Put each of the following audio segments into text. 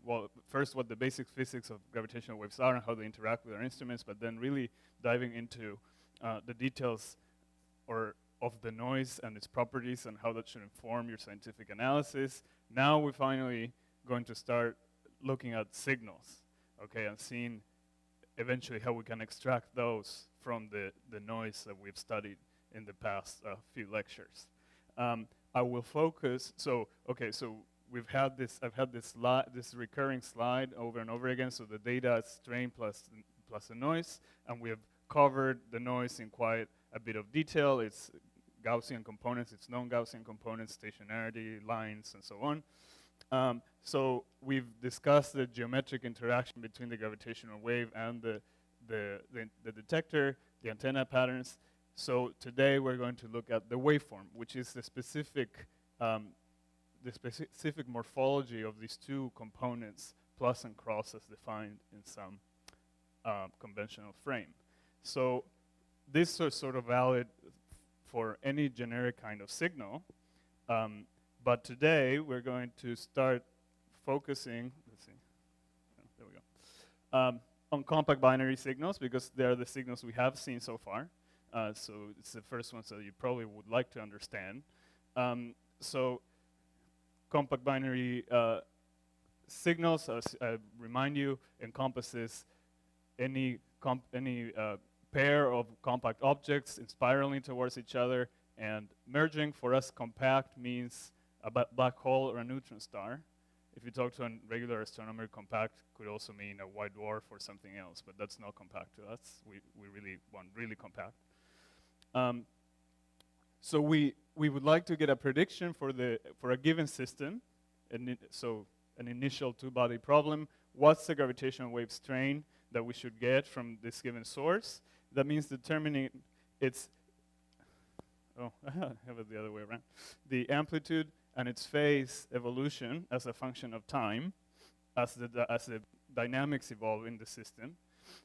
well, first what the basic physics of gravitational waves are and how they interact with our instruments, but then really diving into the details of the noise and its properties and how that should inform your scientific analysis. Now we're finally going to start looking at signals, okay, and seeing eventually how we can extract those from the noise that we've studied in the past few lectures. I will focus, so I've had this recurring slide over and over again, so the data is strain plus the noise, and we have covered the noise in quite a bit of detail. It's Gaussian components, it's non-Gaussian components, stationarity, lines, and so on. So we've discussed the geometric interaction between the gravitational wave and the detector, the antenna patterns. So today we're going to look at the waveform, which is the specific morphology of these two components, plus and cross, as defined in some conventional frame. So this is sort of valid for any generic kind of signal, but today we're going to start focusing, let's see, oh, there we go, on compact binary signals, because they're the signals we have seen so far. So it's the first ones that you probably would like to understand. So compact binary signals, as I remind you, encompasses any pair of compact objects spiraling towards each other and merging. For us, compact means a black hole or a neutron star. If you talk to a regular astronomer, compact could also mean a white dwarf or something else, but that's not compact to us. We really want really compact. So we would like to get a prediction for a given system, so an initial two-body problem. What's the gravitational wave strain that we should get from this given source? That means determining its, oh, I have it the other way around. The amplitude and its phase evolution as a function of time, as the dynamics evolve in the system,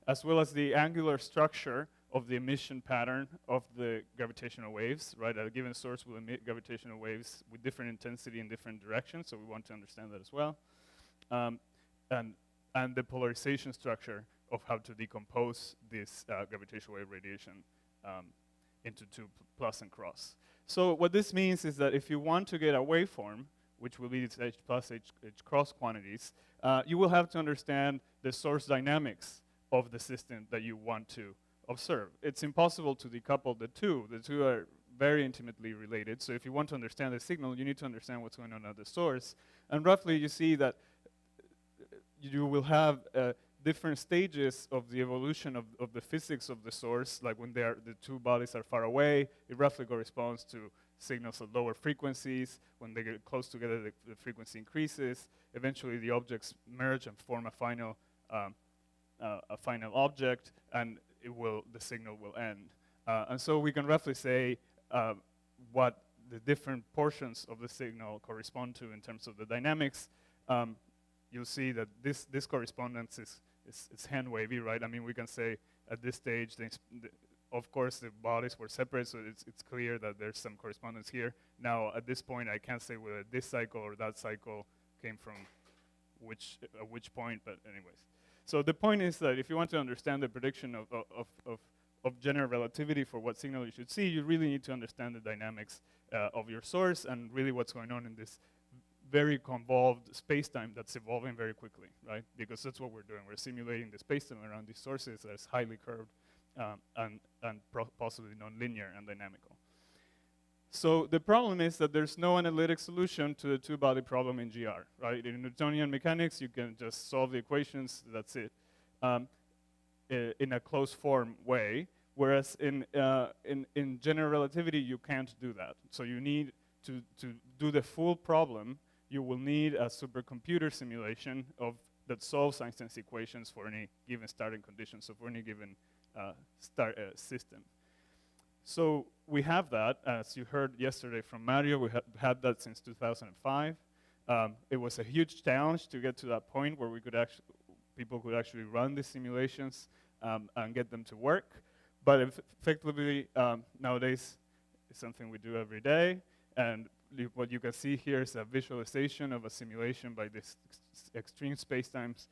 as well as the angular structure of the emission pattern of the gravitational waves, right? A given source will emit gravitational waves with different intensity in different directions, so we want to understand that as well. And the polarization structure of how to decompose this gravitational wave radiation into two plus and cross. So what this means is that if you want to get a waveform, which will be its H plus, H cross quantities, you will have to understand the source dynamics of the system that you want to observe. It's impossible to decouple the two. The two are very intimately related. So if you want to understand the signal, you need to understand what's going on at the source. And roughly, you see that you will have different stages of the evolution of the physics of the source. Like when the two bodies are far away, it roughly corresponds to signals at lower frequencies. When they get close together, the frequency increases. Eventually, the objects merge and form a final object, and the signal will end. And so we can roughly say what the different portions of the signal correspond to in terms of the dynamics. You'll see that this correspondence is hand wavy, right? I mean, we can say at this stage, of course, the bodies were separate, so it's clear that there's some correspondence here. Now, at this point, I can't say whether this cycle or that cycle came from which point, but anyways. So the point is that if you want to understand the prediction of general relativity for what signal you should see, you really need to understand the dynamics of your source and really what's going on in this very convolved space-time that's evolving very quickly, right? Because that's what we're doing. We're simulating the space-time around these sources that's highly curved and possibly non-linear and dynamical. So the problem is that there's no analytic solution to the two-body problem in GR, right? In Newtonian mechanics, you can just solve the equations, that's it, in a closed form way, whereas in general relativity, you can't do that. So you need to do the full problem, you will need a supercomputer simulation that solves Einstein's equations for any given starting conditions, so for any given system. So we have that, as you heard yesterday from Mario, we had that since 2005. It was a huge challenge to get to that point where people could actually run these simulations and get them to work. But effectively, nowadays, it's something we do every day. And what you can see here is a visualization of a simulation by this extreme spacetimes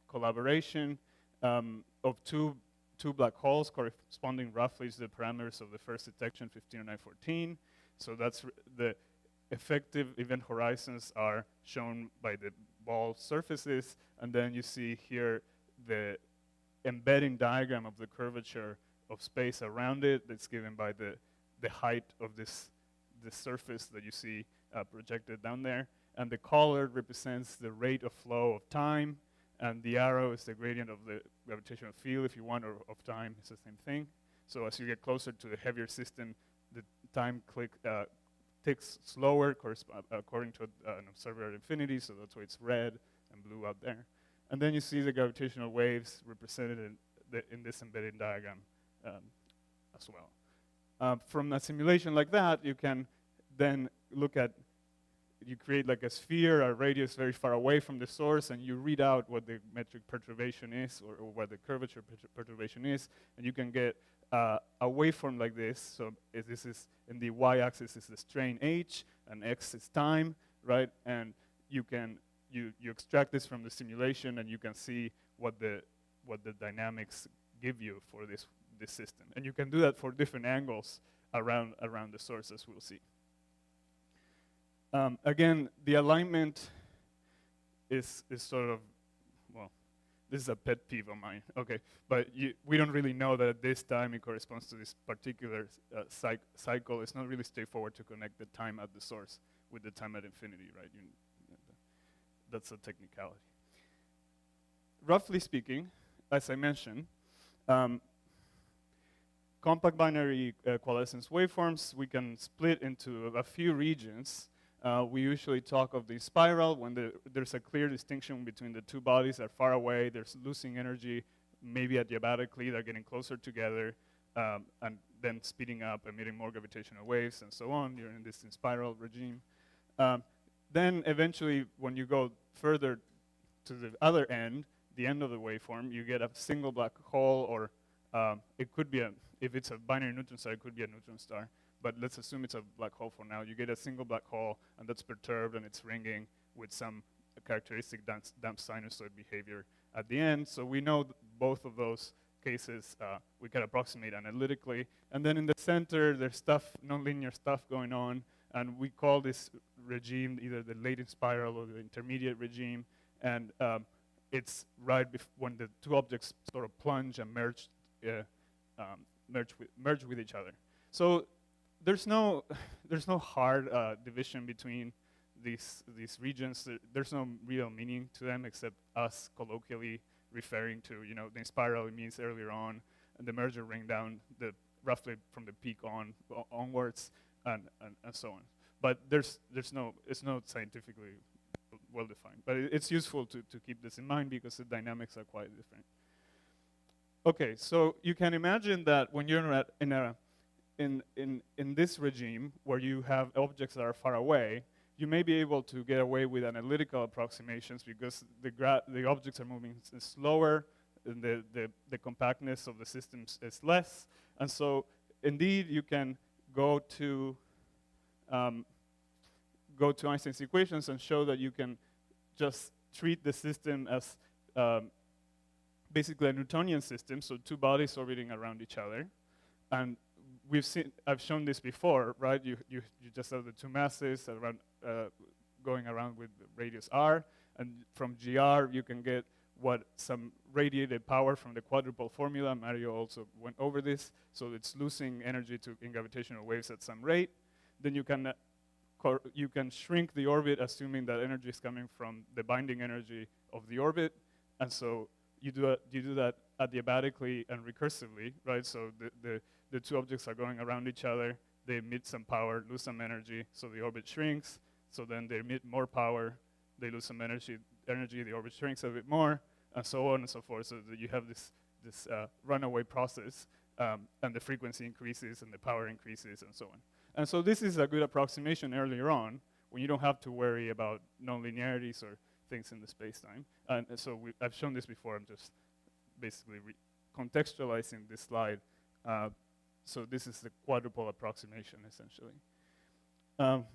collaboration of two black holes corresponding roughly to the parameters of the first detection, 150914. So that's the effective event horizons are shown by the ball surfaces, and then you see here the embedding diagram of the curvature of space around it that's given by the height of this surface that you see projected down there. And the color represents the rate of flow of time, and the arrow is the gradient of the gravitational field, if you want, or of time, it's the same thing. So as you get closer to the heavier system, the time ticks slower according to an observer at infinity, so that's why it's red and blue out there. And then you see the gravitational waves represented in this embedding diagram as well. From a simulation like that, you can then look at, you create like a sphere, a radius very far away from the source, and you read out what the metric perturbation is, or what the curvature perturbation is, and you can get a waveform like this. So this is, in the y-axis is the strain h, and x is time, right? And you extract this from the simulation, and you can see what the dynamics give you for this system. And you can do that for different angles around the source, as we'll see. Again, the alignment is sort of, well, this is a pet peeve of mine, okay? But we don't really know that at this time it corresponds to this particular cycle. It's not really straightforward to connect the time at the source with the time at infinity, right? That's a technicality. Roughly speaking, as I mentioned, compact binary coalescence waveforms, we can split into a few regions. We usually talk of the spiral when there's a clear distinction between the two bodies that are far away, there's losing energy, maybe adiabatically, they're getting closer together, and then speeding up, emitting more gravitational waves, and so on. You're in this spiral regime. Then eventually, when you go further to the other end, the end of the waveform, you get a single black hole, or it could be if it's a binary neutron star, it could be a neutron star. But let's assume it's a black hole for now. You get a single black hole, and that's perturbed, and it's ringing with some characteristic damped sinusoid behavior at the end. So we know both of those cases we can approximate analytically. And then in the center, there's nonlinear stuff going on, and we call this regime either the latent spiral or the intermediate regime. And it's right when the two objects sort of plunge and merge with each other. So there's no hard division between these regions. There's no real meaning to them except us colloquially referring to, the spiral it means earlier on, and the merger ring down roughly from the peak onwards, and so on. But it's not scientifically well defined. But it's useful to keep this in mind because the dynamics are quite different. Okay, so you can imagine that when you're in this regime where you have objects that are far away, you may be able to get away with analytical approximations because the objects are moving slower, and the compactness of the systems is less, and so indeed you can go to Einstein's equations and show that you can just treat the system as basically a Newtonian system, so two bodies orbiting around each other, and I've shown this before, right? You just have the two masses around, going around with radius r, and from GR you can get some radiated power from the quadruple formula. Mario also went over this, so it's losing energy in gravitational waves at some rate. Then you can shrink the orbit, assuming that energy is coming from the binding energy of the orbit, and so you do that adiabatically and recursively, right? So the two objects are going around each other, they emit some power, lose some energy, so the orbit shrinks, so then they emit more power, they lose some energy, the orbit shrinks a bit more, and so on and so forth, so that you have this runaway process, and the frequency increases and the power increases and so on. And so this is a good approximation earlier on, when you don't have to worry about nonlinearities or things in the space-time. And so I've shown this before, I'm just basically contextualizing this slide. So this is the quadruple approximation, essentially.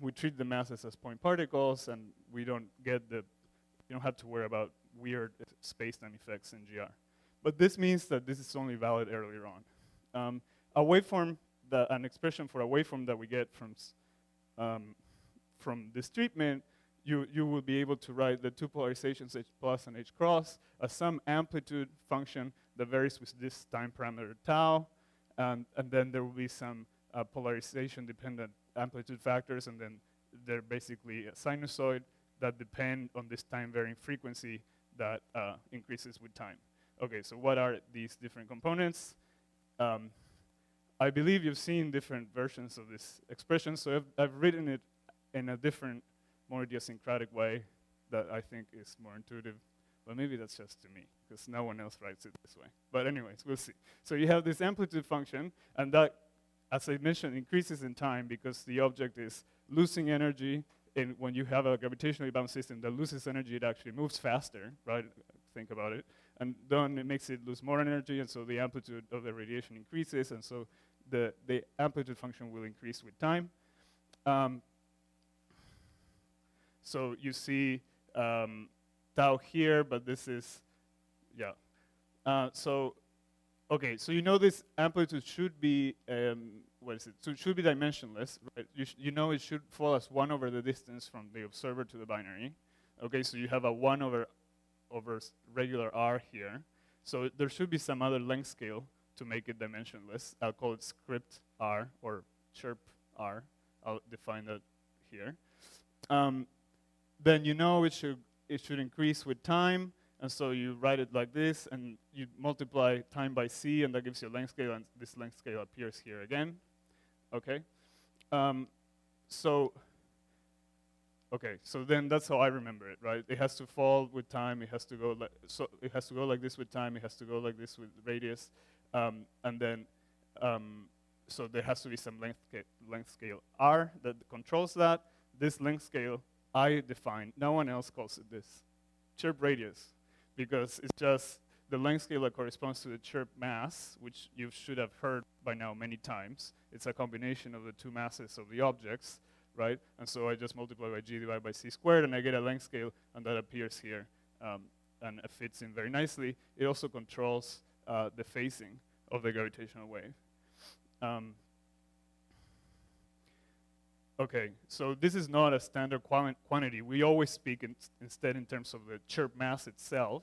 we treat the masses as point particles, and we don't get the, you don't have to worry about weird space-time effects in GR. But this means that this is only valid earlier on. A waveform, an expression for a waveform that we get from this treatment, you will be able to write the two polarizations H plus and H cross as some amplitude function that varies with this time parameter tau, and then there will be some polarization-dependent amplitude factors, and then they're basically a sinusoid that depend on this time-varying frequency that increases with time. Okay, so what are these different components? I believe you've seen different versions of this expression, so I've written it in a different, more idiosyncratic way that I think is more intuitive. But maybe that's just to me, because no one else writes it this way. But anyways, we'll see. So you have this amplitude function, and that, as I mentioned, increases in time because the object is losing energy. And when you have a gravitationally bound system that loses energy, it actually moves faster, right? Think about it. And then it makes it lose more energy, and so the amplitude of the radiation increases, and so the amplitude function will increase with time. So you see tau here, but this is, yeah. So you know this amplitude should be, what is it? So it should be dimensionless, right? You know it should fall as 1 over the distance from the observer to the binary. Okay, so you have a 1 over regular r here. So there should be some other length scale to make it dimensionless. I'll call it script r or chirp r. I'll define that here. Then you know it should increase with time, and so you write it like this, and you multiply time by c, and that gives you a length scale, and this length scale appears here again. Okay. So then that's how I remember it, right? It has to fall with time. It has to go it has to go like this with time. It has to go like this with radius, and then so there has to be some length scale r that controls that. This length scale I define. No one else calls it this. Chirp radius, because it's just the length scale that corresponds to the chirp mass, which you should have heard by now many times. It's a combination of the two masses of the objects, right? And so I just multiply by g divided by c squared, and I get a length scale, and that appears here, and it fits in very nicely. It also controls the phasing of the gravitational wave. Okay, so this is not a standard quantity. We always speak instead in terms of the chirp mass itself.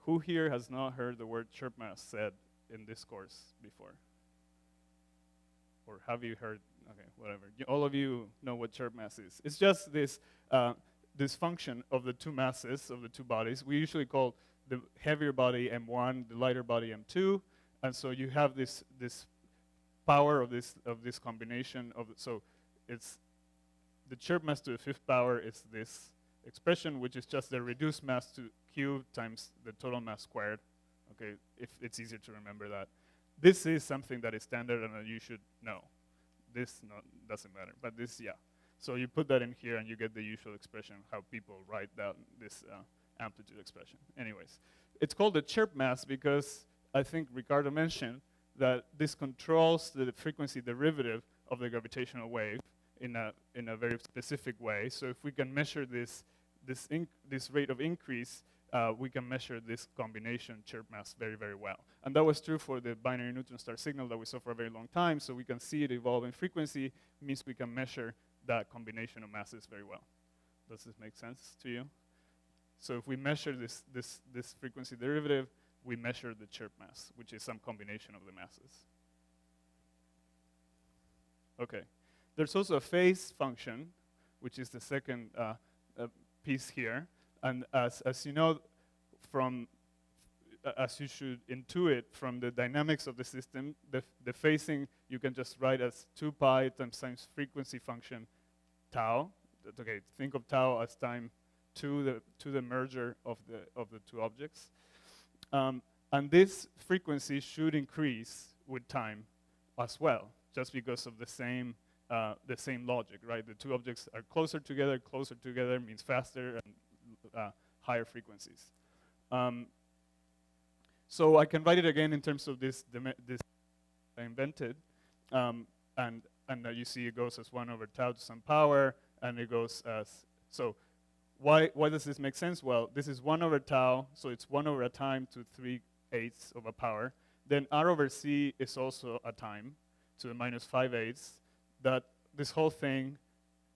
Who here has not heard the word chirp mass said in this course before? Or have you heard? Okay, whatever. All of you know what chirp mass is. It's just this this function of the two masses of the two bodies. We usually call the heavier body M1, the lighter body M2, and so you have this power of this combination of so. It's the chirp mass to the 5th power is this expression, which is just the reduced mass to q times the total mass squared. Okay, if it's easier to remember that. This is something that is standard and that you should know. This doesn't matter, but this, yeah. So you put that in here and you get the usual expression, how people write down this amplitude expression. Anyways, it's called the chirp mass because I think Ricardo mentioned that this controls the frequency derivative of the gravitational wave in a very specific way. So if we can measure this rate of increase, we can measure this combination chirp mass very, very well. And that was true for the binary neutron star signal that we saw for a very long time. So we can see it evolve in frequency. It means we can measure that combination of masses very well. Does this make sense to you? So if we measure this frequency derivative, we measure the chirp mass, which is some combination of the masses. Okay. There's also a phase function, which is the second piece here. And as you know, as you should intuit from the dynamics of the system, the phasing you can just write as 2 pi times frequency function tau. Okay, think of tau as time to the merger of the two objects. And this frequency should increase with time as well, just because of the same logic, right? The two objects are closer together means faster and higher frequencies. So I can write it again in terms of this I invented, and and you see it goes as 1 over tau to some power, and it goes as, so why does this make sense? Well, this is 1 over tau, so it's 1 over a time to 3/8 of a power. Then r over c is also a time to the minus 5/8. That this whole thing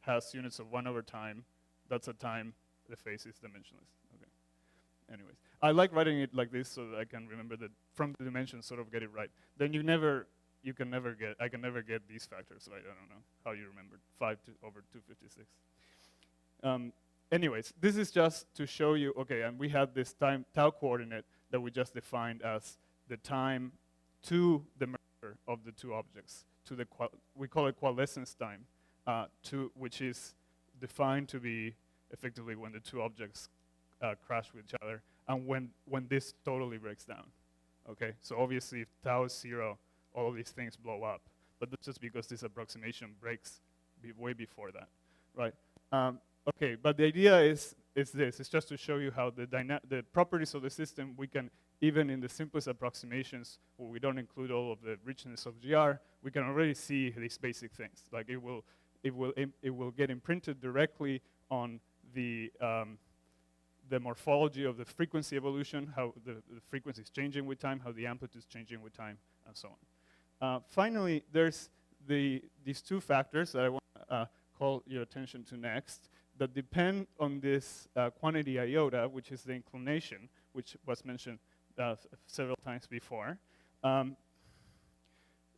has units of 1 over time. That's a time. The phase is dimensionless. Okay. Anyways, I like writing it like this so that I can remember that from the dimensions, sort of get it right. Then I can never get these factors right. I don't know how you remembered 5 over 256. Anyways, this is just to show you, okay, and we have this time tau coordinate that we just defined as the time to the merger of the two objects, to the, we call it coalescence time, which is defined to be effectively when the two objects crash with each other, and when this totally breaks down. Okay, so obviously if tau is 0, all of these things blow up, but that's just because this approximation breaks way before that, right? Okay, but the idea is this. It's just to show you how the properties of the system, we can, even in the simplest approximations, where we don't include all of the richness of GR, we can already see these basic things. Like it will get imprinted directly on the morphology of the frequency evolution, how the frequency is changing with time, how the amplitude is changing with time, and so on. Finally, there's these two factors that I want to call your attention to next, that depend on this quantity iota, which is the inclination, which was mentioned several times before.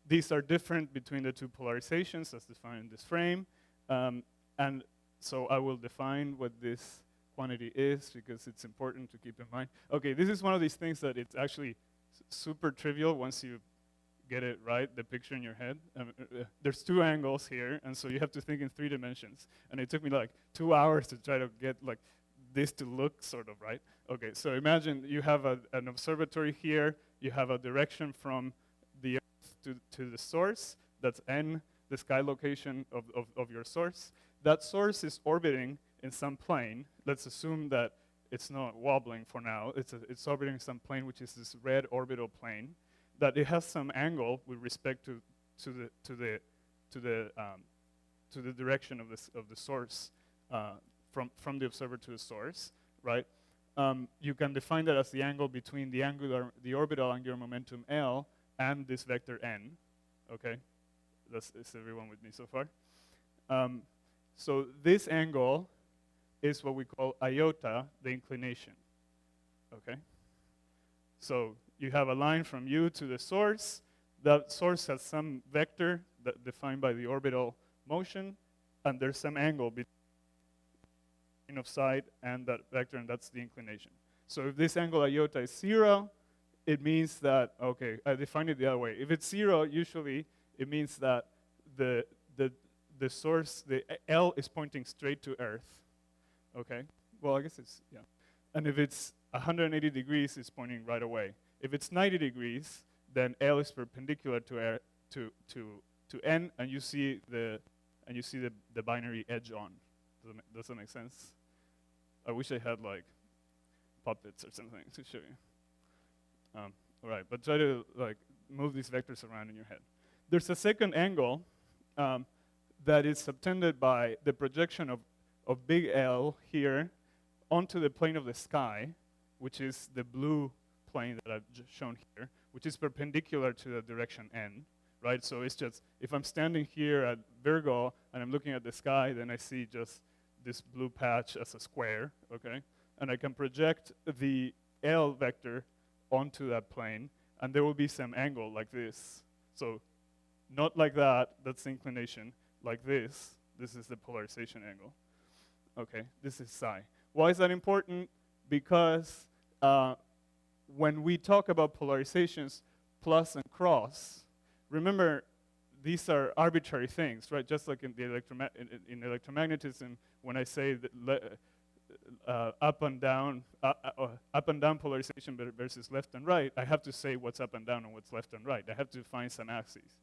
These are different between the two polarizations as defined in this frame. And so I will define what this quantity is because it's important to keep in mind. Okay, this is one of these things that it's actually super trivial once you get it right, the picture in your head. There's two angles here, and so you have to think in 3 dimensions. And it took me like 2 hours to try to get like this to look sort of right. Okay, so imagine you have an observatory here, you have a direction from the Earth to the source, that's n, the sky location of your source. That source is orbiting in some plane. Let's assume that it's not wobbling for now. It's orbiting some plane, which is this red orbital plane, that it has some angle with respect to the direction of the source from the observer to the source, right? You can define that as the angle between the orbital angular momentum L and this vector n. Okay, is everyone with me so far? So this angle is what we call iota, the inclination. Okay, so you have a line from you to the source. That source has some vector that defined by the orbital motion, and there's some angle between of sight and that vector, and that's the inclination. So if this angle iota is 0, it means that, okay, I define it the other way. If it's 0, usually it means that the source, the L is pointing straight to Earth. Okay, well, I guess it's, yeah. And if it's 180 degrees, it's pointing right away. If it's 90 degrees, then L is perpendicular to N, and you see the binary edge on. Does that make sense? I wish I had like puppets or something to show you. All right, but try to like move these vectors around in your head. There's a second angle that is subtended by the projection of big L here onto the plane of the sky, which is the blue plane that I've just shown here, which is perpendicular to the direction n, right? So it's just, if I'm standing here at Virgo and I'm looking at the sky, then I see just this blue patch as a square, okay? And I can project the L vector onto that plane, and there will be some angle like this. So not like that, that's the inclination. Like this is the polarization angle. Okay, this is psi. Why is that important? Because when we talk about polarizations, plus and cross, remember, these are arbitrary things, right? Just like in the electromagnetism, when I say that up and down polarization versus left and right, I have to say what's up and down and what's left and right. I have to find some axes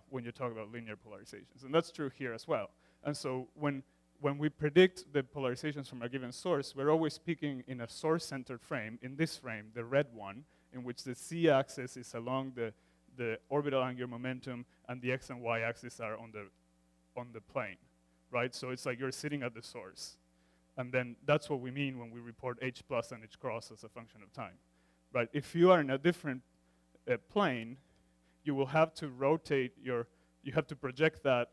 when you talk about linear polarizations, and that's true here as well. And so when we predict the polarizations from a given source, we're always speaking in a source-centered frame. In this frame, the red one, in which the z-axis is along the orbital angular momentum, and the x and y axis are on the plane, right? So it's like you're sitting at the source. And then that's what we mean when we report h plus and h cross as a function of time, right? If you are in a different plane, you will have to rotate you have to project that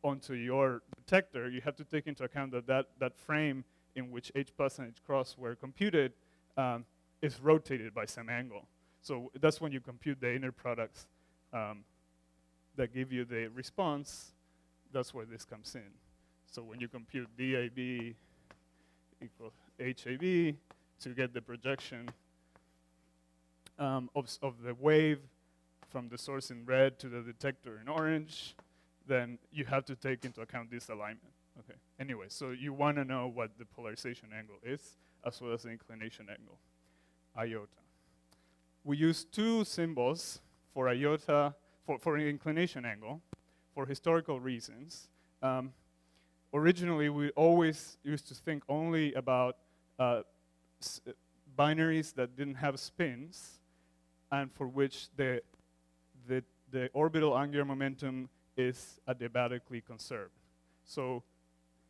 onto your detector. You have to take into account that frame in which h plus and h cross were computed is rotated by some angle. So that's when you compute the inner products that give you the response. That's where this comes in. So when you compute DAB equals HAB to get the projection of the wave from the source in red to the detector in orange, then you have to take into account this alignment. Okay. Anyway, so you want to know what the polarization angle is, as well as the inclination angle, iota. We use two symbols for iota, for an inclination angle, for historical reasons. Originally, we always used to think only about binaries that didn't have spins, and for which the orbital angular momentum is adiabatically conserved. So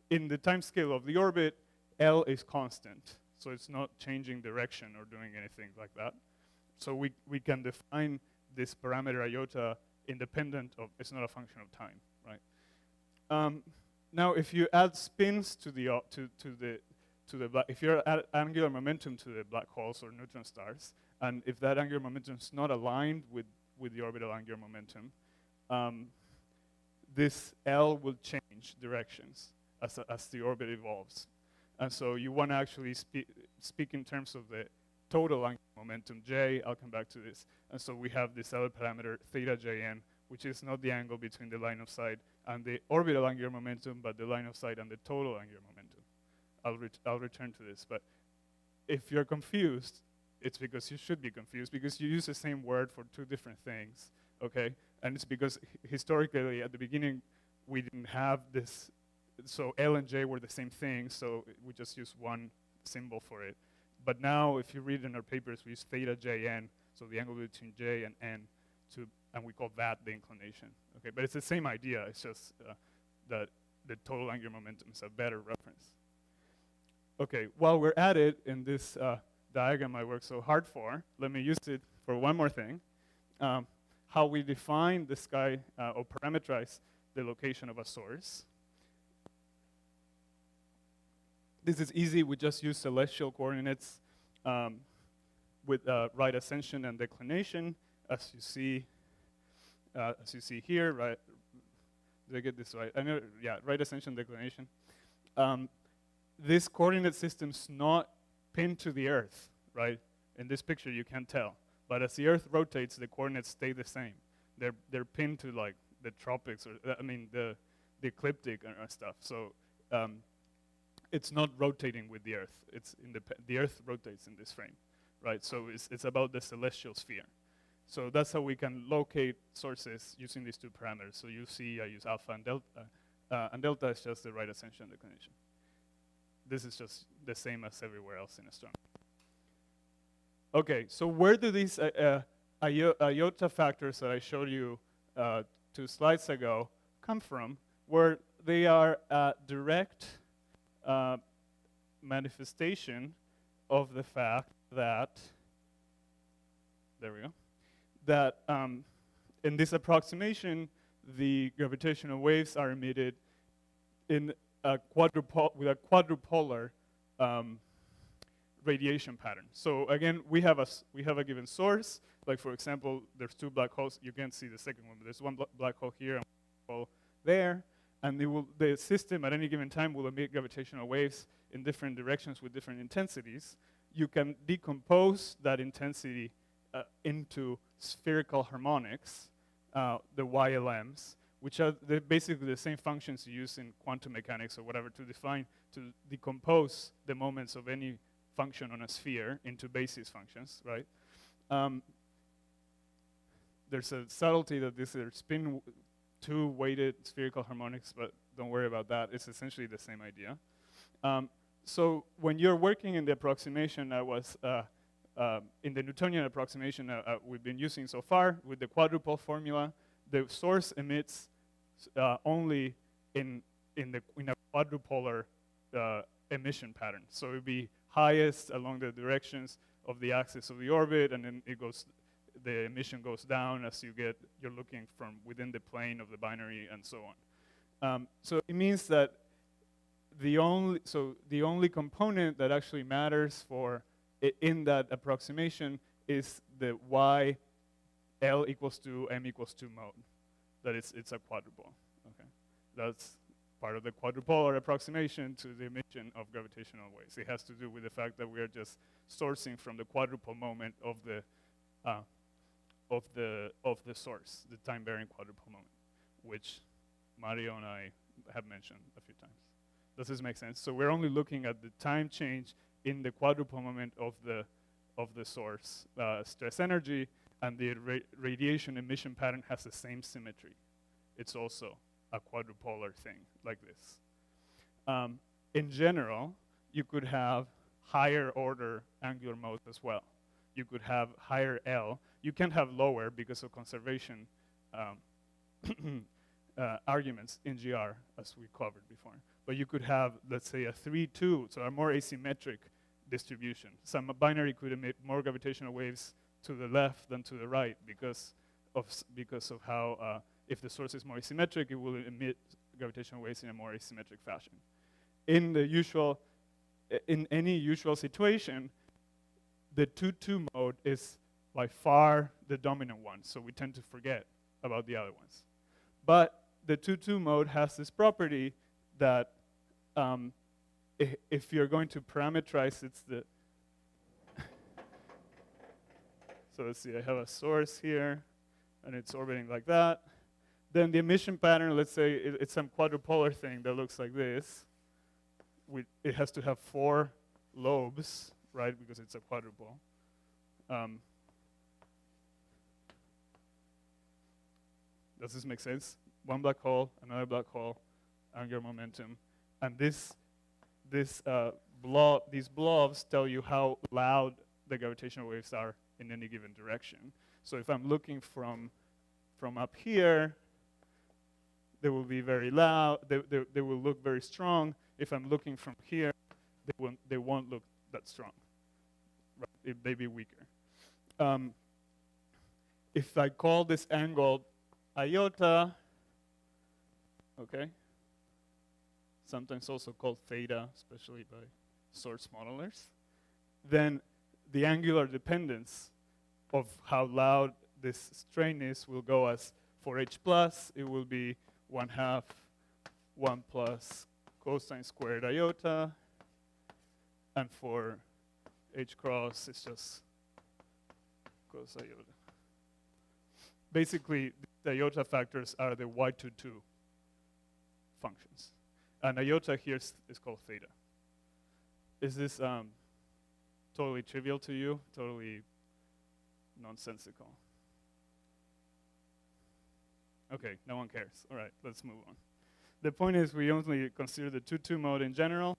in the time scale of the orbit, L is constant, so it's not changing direction or doing anything like that. So we can define this parameter iota independent of, it's not a function of time, right? Now, if you add spins to the if you add angular momentum to the black holes or neutron stars, and if that angular momentum is not aligned with the orbital angular momentum, this L will change directions as the orbit evolves. And so you want to actually speak in terms of the total angular momentum, J. I'll come back to this. And so we have this other parameter, theta Jn, which is not the angle between the line of sight and the orbital angular momentum, but the line of sight and the total angular momentum. I'll return to this. But if you're confused, it's because you should be confused, because you use the same word for two different things, okay? And it's because historically, at the beginning, we didn't have this. So L and J were the same thing, so we just use one symbol for it. But now, if you read in our papers, we use theta Jn, so the angle between J and N, and we call that the inclination. Okay, but it's the same idea. It's just that the total angular momentum is a better reference. Okay, while we're at it in this diagram I worked so hard for, let me use it for one more thing. How we define the sky or parameterize the location of a source. This is easy. We just use celestial coordinates with right ascension and declination, as you see here. Right? Did I get this right? I know. Yeah, right ascension, declination. This coordinate system's not pinned to the Earth, right? In this picture, you can't tell. But as the Earth rotates, the coordinates stay the same. They're pinned to like the tropics, or the ecliptic and stuff. So it's not rotating with the Earth. It's the Earth rotates in this frame, right? So it's about the celestial sphere. So that's how we can locate sources using these two parameters. So you see I use alpha and delta is just the right ascension declination. This is just the same as everywhere else in astronomy. Okay, so where do these iota factors that I showed you 2 slides ago come from? Where they are a direct manifestation of the fact that, there we go, that in this approximation, the gravitational waves are emitted in with a quadrupolar radiation pattern. So again, we have a given source. Like for example, there's 2 black holes. You can't see the second one, but there's one black hole here and one hole there. And the system at any given time will emit gravitational waves in different directions with different intensities. You can decompose that intensity into spherical harmonics, the YLMs, which are basically the same functions you use in quantum mechanics or whatever to decompose the moments of any function on a sphere into basis functions, right? There's a subtlety that these are spin 2 weighted spherical harmonics, but don't worry about that. It's essentially the same idea. So when you're working in the approximation I was in the Newtonian approximation we've been using so far with the quadrupole formula, the source emits only in a quadrupolar emission pattern. So it would be highest along the directions of the axis of the orbit, and then the emission goes down as you're looking from within the plane of the binary and so on. So it means that the only component that actually matters in that approximation is the y L equals to m equals 2 mode. That it's a quadrupole. Okay, that's part of the quadrupolar approximation to the emission of gravitational waves. It has to do with the fact that we are just sourcing from the quadrupole moment of the source, the time-varying quadrupole moment, which Mario and I have mentioned a few times. Does this make sense? So we're only looking at the time change in the quadrupole moment of the source stress energy, and the radiation emission pattern has the same symmetry. It's also a quadrupolar thing like this. In general, you could have higher order angular modes as well. You could have higher L. You can't have lower because of conservation arguments in GR, as we covered before. But you could have, let's say, a 3-2, so a more asymmetric distribution. Some binary could emit more gravitational waves to the left than to the right because of how, if the source is more asymmetric, it will emit gravitational waves in a more asymmetric fashion. In any usual situation, the 2-2 mode is by far the dominant one, so we tend to forget about the other ones. But the 2-2 mode has this property that if you're going to parameterize, it's the so let's see, I have a source here, and it's orbiting like that. Then the emission pattern, let's say it's some quadrupolar thing that looks like this. It has to have 4 lobes, right, because it's a quadrupole. Does this make sense? One black hole, another black hole, angular momentum. And these blobs tell you how loud the gravitational waves are in any given direction. So if I'm looking from up here, they will be very loud. They will look very strong. If I'm looking from here, they won't look that strong. Right? It may be weaker. If I call this angle iota, okay, sometimes also called theta, especially by source modelers, then the angular dependence of how loud this strain is will go as for H plus, it will be 1/2 1 plus cosine squared iota, and for H cross, it's just cos iota. Basically, the iota factors are the y22 functions. And iota here is called theta. Is this totally trivial to you? Totally nonsensical? Okay, no one cares. All right, let's move on. The point is we only consider the 2-2 mode in general.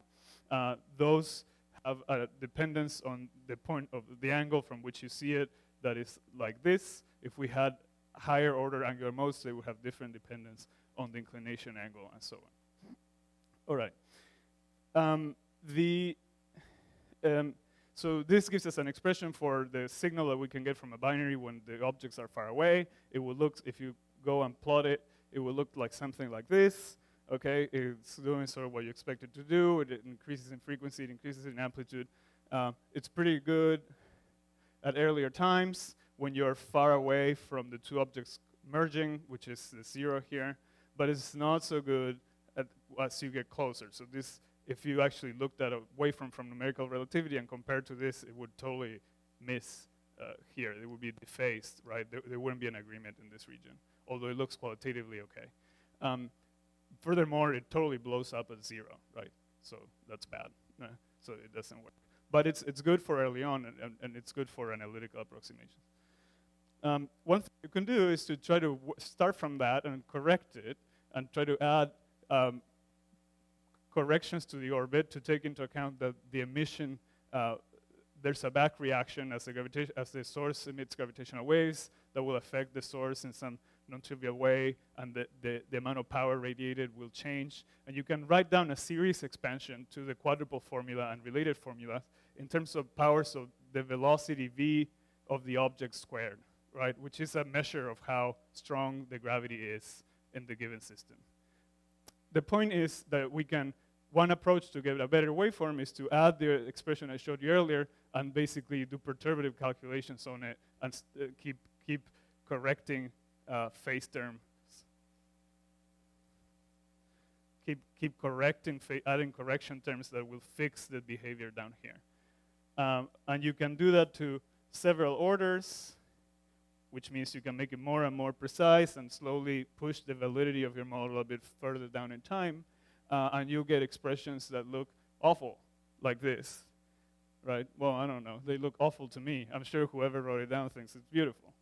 Those have a dependence on the point of the angle from which you see it that is like this. If we had higher order angular modes, they would have different dependence on the inclination angle and so on. All right. So this gives us an expression for the signal that we can get from a binary when the objects are far away. It will look, if you go and plot it, it will look like something like this. Okay, it's doing sort of what you expect it to do. It increases in frequency, it increases in amplitude. It's pretty good at earlier times when you're far away from the two objects merging, which is the 0 here, but it's not so good as you get closer. So this, if you actually looked at a waveform from numerical relativity and compared to this, it would totally miss here. It would be defaced, right? There wouldn't be an agreement in this region, although it looks qualitatively okay. Furthermore, it totally blows up at 0, right? So that's bad. So it doesn't work. But it's good for early on, and it's good for analytical approximations. One thing you can do is to try to start from that and correct it, and try to add corrections to the orbit to take into account that the emission, there's a back reaction as the source emits gravitational waves that will affect the source in some non-trivial way, and the amount of power radiated will change. And you can write down a series expansion to the quadruple formula and related formulas in terms of power, so the velocity v of the object squared, right? Which is a measure of how strong the gravity is in the given system. The point is that one approach to get a better waveform is to add the expression I showed you earlier and basically do perturbative calculations on it and keep correcting phase terms. Keep correcting, adding correction terms that will fix the behavior down here. And you can do that to several orders, which means you can make it more and more precise and slowly push the validity of your model a bit further down in time. And you'll get expressions that look awful, like this, right? Well, I don't know. They look awful to me. I'm sure whoever wrote it down thinks it's beautiful.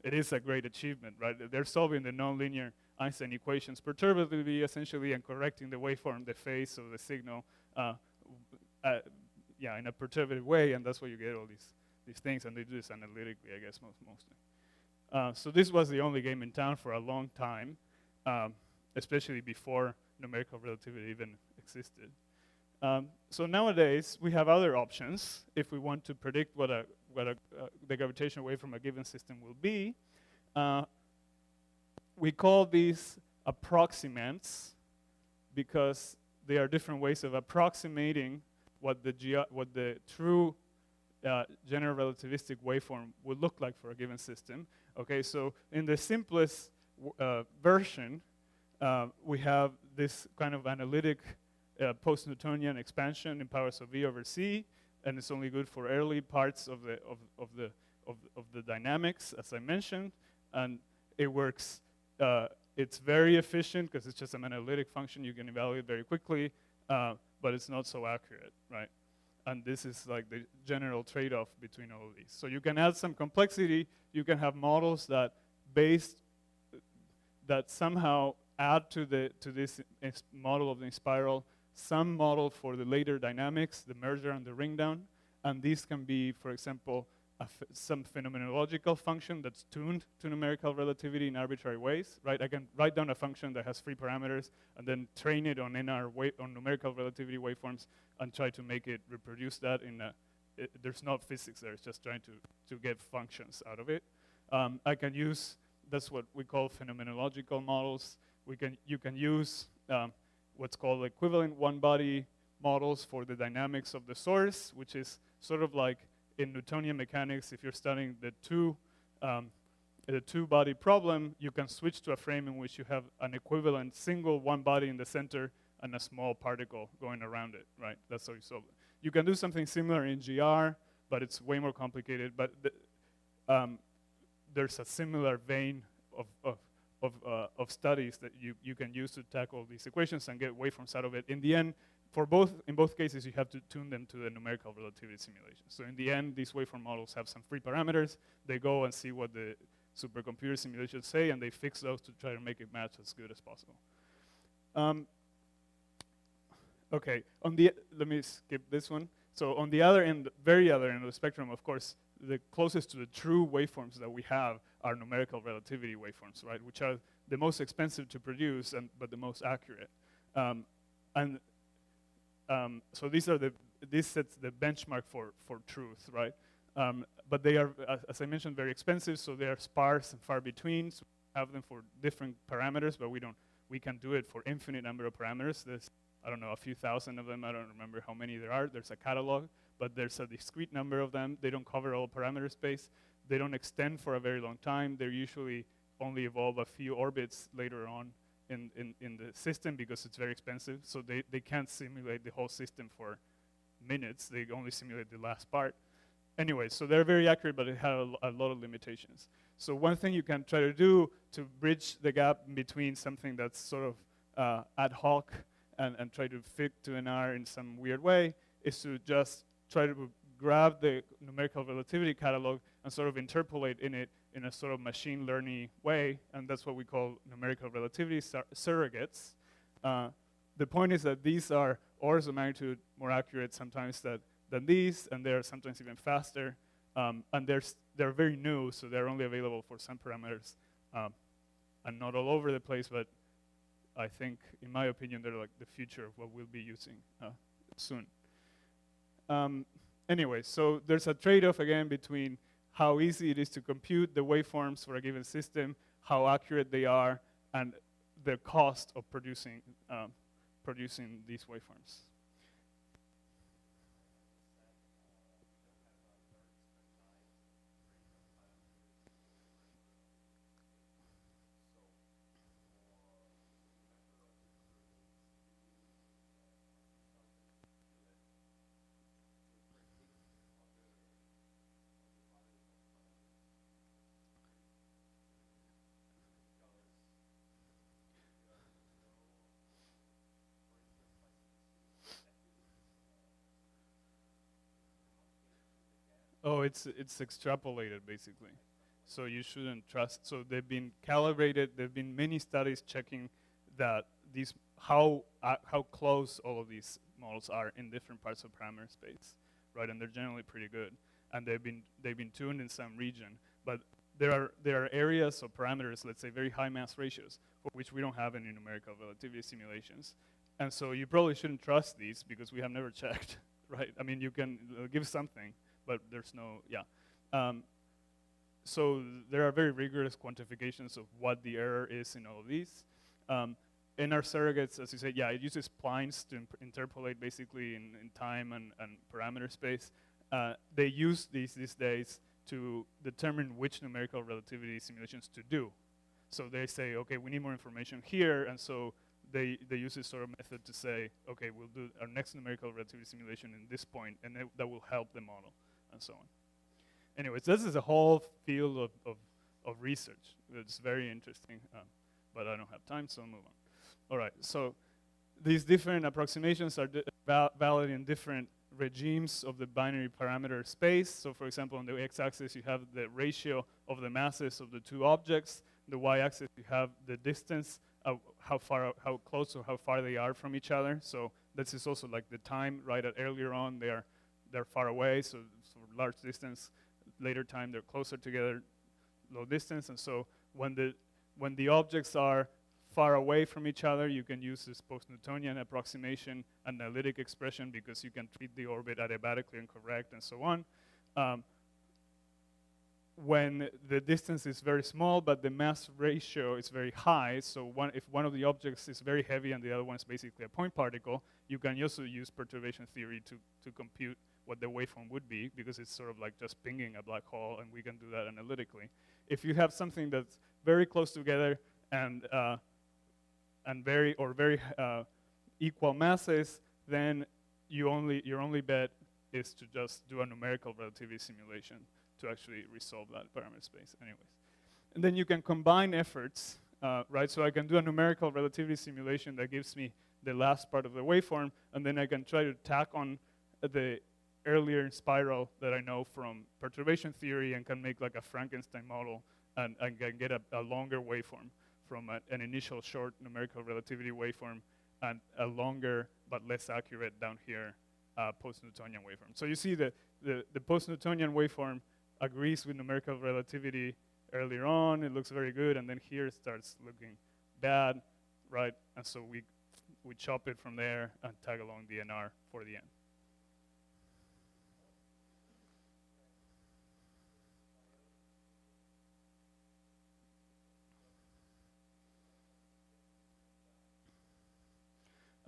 It is a great achievement, right? They're solving the nonlinear Einstein equations perturbatively, essentially, and correcting the waveform, the phase of the signal, in a perturbative way, and that's why you get all these things, and they do this analytically, I guess, mostly. So this was the only game in town for a long time, especially before numerical relativity even existed. So nowadays, we have other options if we want to predict what the gravitational wave from a given system will be. We call these approximants because they are different ways of approximating what the true general relativistic waveform would look like for a given system. Okay, so in the simplest version, we have this kind of analytic post-Newtonian expansion in powers of v over c, and it's only good for early parts of the dynamics, as I mentioned, and it works. It's very efficient because it's just an analytic function you can evaluate very quickly, but it's not so accurate, right? And this is like the general trade-off between all of these. So you can add some complexity. You can have models that somehow add to this model of the spiral some model for the later dynamics, the merger and the ring down, and these can be, for example, some phenomenological function that's tuned to numerical relativity in arbitrary ways, right? I can write down a function that has 3 parameters and then train it on on numerical relativity waveforms and try to make it reproduce that in there's not physics there, it's just trying to get functions out of it. I can use, that's what we call phenomenological models. You can use what's called equivalent one-body models for the dynamics of the source, which is sort of like in Newtonian mechanics, if you're studying the two-body problem, you can switch to a frame in which you have an equivalent single one body in the center and a small particle going around it, right? That's how you solve it. You can do something similar in GR, but it's way more complicated. But there's a similar vein of studies that you can use to tackle these equations and get waveforms out of it. In the end, in both cases, you have to tune them to the numerical relativity simulation. So in the end, these waveform models have some free parameters. They go and see what the supercomputer simulations say, and they fix those to try to make it match as good as possible. Okay, let me skip this one. So on the other end, very other end of the spectrum, of course, the closest to the true waveforms that we have are numerical relativity waveforms, right? Which are the most expensive to produce, but the most accurate. So this sets the benchmark for truth, right? But they are, as I mentioned, very expensive, so they are sparse and far between. So we have them for different parameters, but we can do it for infinite number of parameters. There's, I don't know, a few thousand of them. I don't remember how many there are. There's a catalog, but there's a discrete number of them. They don't cover all parameter space. They don't extend for a very long time. They usually only evolve a few orbits later on in the system because it's very expensive. So they can't simulate the whole system for minutes. They only simulate the last part. Anyway, so they're very accurate, but they have a lot of limitations. So one thing you can try to do to bridge the gap between something that's sort of ad hoc and try to fit to an R in some weird way is to just try to grab the numerical relativity catalog and sort of interpolate in it in a sort of machine learning way, and that's what we call numerical relativity surrogates. The point is that these are orders of magnitude more accurate sometimes than than these, and they're sometimes even faster. And they're very new, so they're only available for some parameters, and not all over the place, but I think, in my opinion, they're like the future of what we'll be using soon. Anyway, so there's a trade-off again between how easy it is to compute the waveforms for a given system, how accurate they are, and the cost of producing these waveforms. Oh, it's extrapolated basically. So you shouldn't trust. So they've been calibrated. There've been many studies checking that these how close all of these models are in different parts of parameter space, right? And they're generally pretty good. And they've been tuned in some region, but there are areas of parameters, let's say very high mass ratios, for which we don't have any numerical relativity simulations. And so you probably shouldn't trust these because we have never checked, right? I mean, you can give something, but there's no, so there are very rigorous quantifications of what the error is in all of these. In our surrogates, as you said, it uses splines to interpolate basically in time and parameter space. They use these days to determine which numerical relativity simulations to do. So they say, okay, we need more information here, and so they use this sort of method to say, okay, we'll do our next numerical relativity simulation in this point, and that will help the model, and so on. Anyways, this is a whole field of research. It's very interesting, but I don't have time, so I'll move on. All right, so these different approximations are valid in different regimes of the binary parameter space. So for example, on the x-axis, you have the ratio of the masses of the two objects. The y-axis, you have the distance, how close or how far they are from each other. So this is also like the time, right? Earlier on, they're far away, so for large distance. Later time, they're closer together, low distance. And so when the objects are far away from each other, you can use this post-Newtonian approximation analytic expression because you can treat the orbit adiabatically and correct and so on. When the distance is very small but the mass ratio is very high, so if one of the objects is very heavy and the other one is basically a point particle, you can also use perturbation theory to compute what the waveform would be, because it's sort of like just pinging a black hole, and we can do that analytically. If you have something that's very close together and very equal masses, then your only bet is to just do a numerical relativity simulation to actually resolve that parameter space anyways. And then you can combine efforts, right? So I can do a numerical relativity simulation that gives me the last part of the waveform, and then I can try to tack on the earlier spiral that I know from perturbation theory and can make like a Frankenstein model and can get a longer waveform from an initial short numerical relativity waveform and a longer but less accurate down here post-Newtonian waveform. So you see the post-Newtonian waveform agrees with numerical relativity earlier on. It looks very good, and then here it starts looking bad, right? And so we chop it from there and tag along the NR for the end.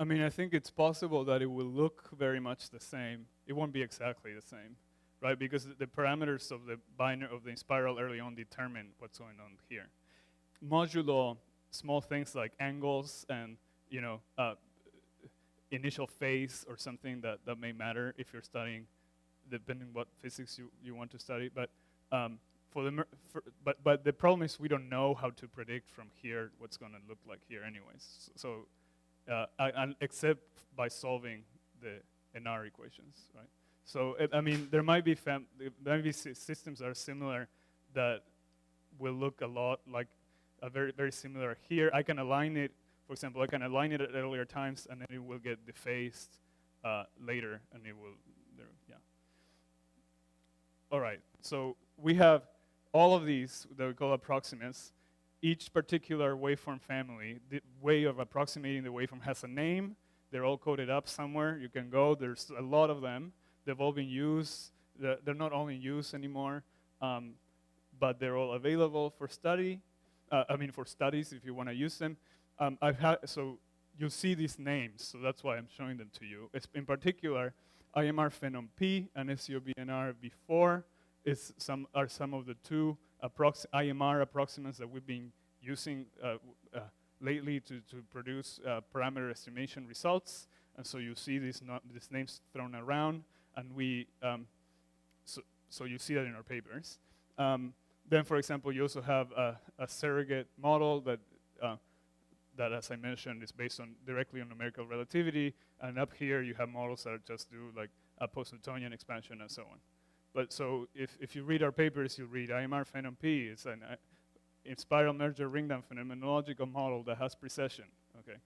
I mean, I think it's possible that it will look very much the same. It won't be exactly the same, right? Because the parameters of the binary of the spiral early on determine what's going on here. Modulo small things like angles and initial phase or something that may matter if you're studying, depending what physics you want to study. But but the problem is we don't know how to predict from here what's going to look like here, anyways. So. Except by solving the NR equations, right? So I mean, there might be systems that are similar that will look a lot like a very similar here. I can align it, for example, I can align it at earlier times, and then it will get defaced later, and yeah. All right, so we have all of these that we call approximants. Each particular waveform family, the way of approximating the waveform has a name. They're all coded up somewhere. You can go. There's a lot of them. They've all been used. They're not only in use anymore, but they're all available for study. For studies if you want to use them. So you'll see these names, so that's why I'm showing them to you. In particular, IMR phenom P and SCOBNR before are some of the two IMR approximants that we've been using lately to produce parameter estimation results. And so you see these names thrown around, and so you see that in our papers. Then, for example, you also have a surrogate model that, as I mentioned, is based directly on numerical relativity. And up here, you have models that just do like a post-Newtonian expansion and so on. But so if you read our papers, you'll read IMR phenom P. It's an spiral merger ring-down phenomenological model that has precession. Okay,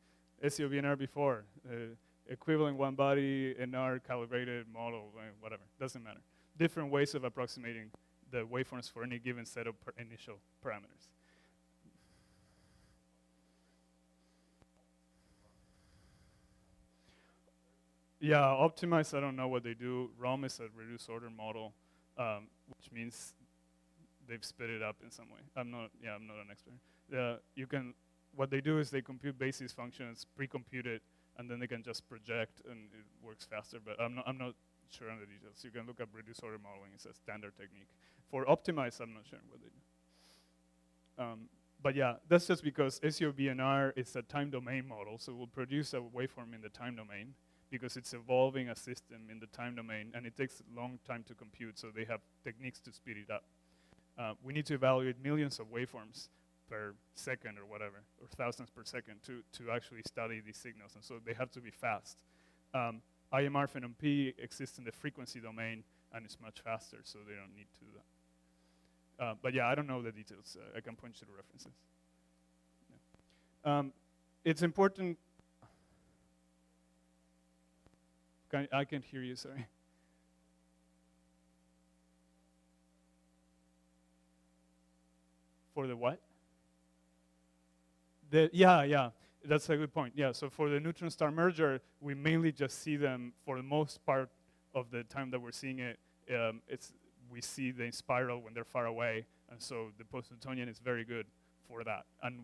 SCOBNR before, equivalent one-body NR calibrated model, whatever, doesn't matter. Different ways of approximating the waveforms for any given set of initial parameters. Yeah, optimize, I don't know what they do. ROM is a reduced order model, which means they've spit it up in some way. I'm not an expert. What they do is they compute basis functions, pre-compute it, and then they can just project, and it works faster. But I'm not sure on the details. You can look up reduced order modeling. It's a standard technique. For optimize, I'm not sure what they do. But yeah, that's just because SCOBNR is a time domain model, so we'll produce a waveform in the time domain because it's evolving a system in the time domain, and it takes a long time to compute, so they have techniques to speed it up. We need to evaluate millions of waveforms per second or whatever, or thousands per second to actually study these signals, and so they have to be fast. IMR phenom P exists in the frequency domain, and it's much faster, so they don't need to do that. But yeah, I don't know the details. I can point you to references. Yeah. It's important. I can't hear you, sorry. For the what? Yeah, that's a good point. Yeah, so for the neutron star merger, we mainly just see them for the most part of the time that we're seeing it. We see the spiral when they're far away, and so the post-Newtonian is very good for that. And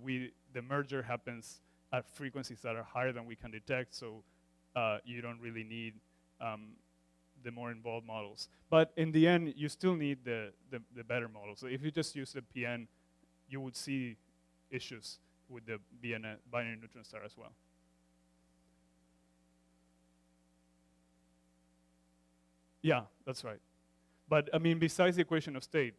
the merger happens at frequencies that are higher than we can detect, so you don't really need the more involved models. But in the end, you still need the better models. So if you just use the PN, you would see issues with the binary neutron star as well. Yeah, that's right. But I mean, besides the equation of state,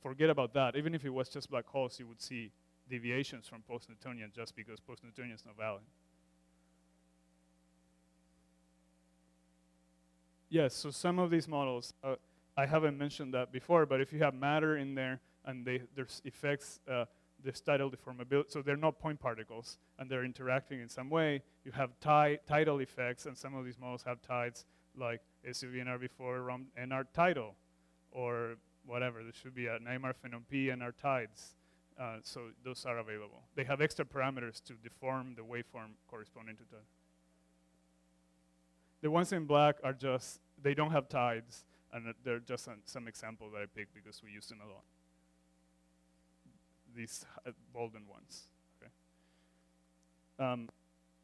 forget about that. Even if it was just black holes, you would see deviations from post-Newtonian just because post-Newtonian is not valid. Yes, so some of these models, I haven't mentioned that before, but if you have matter in there and there's effects, there's tidal deformability, so they're not point particles, and they're interacting in some way. You have tidal effects, and some of these models have tides, like SUVNR before NR tidal, or whatever. There should be an IMR phenom P and R tides, so those are available. They have extra parameters to deform the waveform corresponding to that. The ones in black are just, they don't have tides, and they're just some example that I picked because we use them a lot. These bolden ones, okay?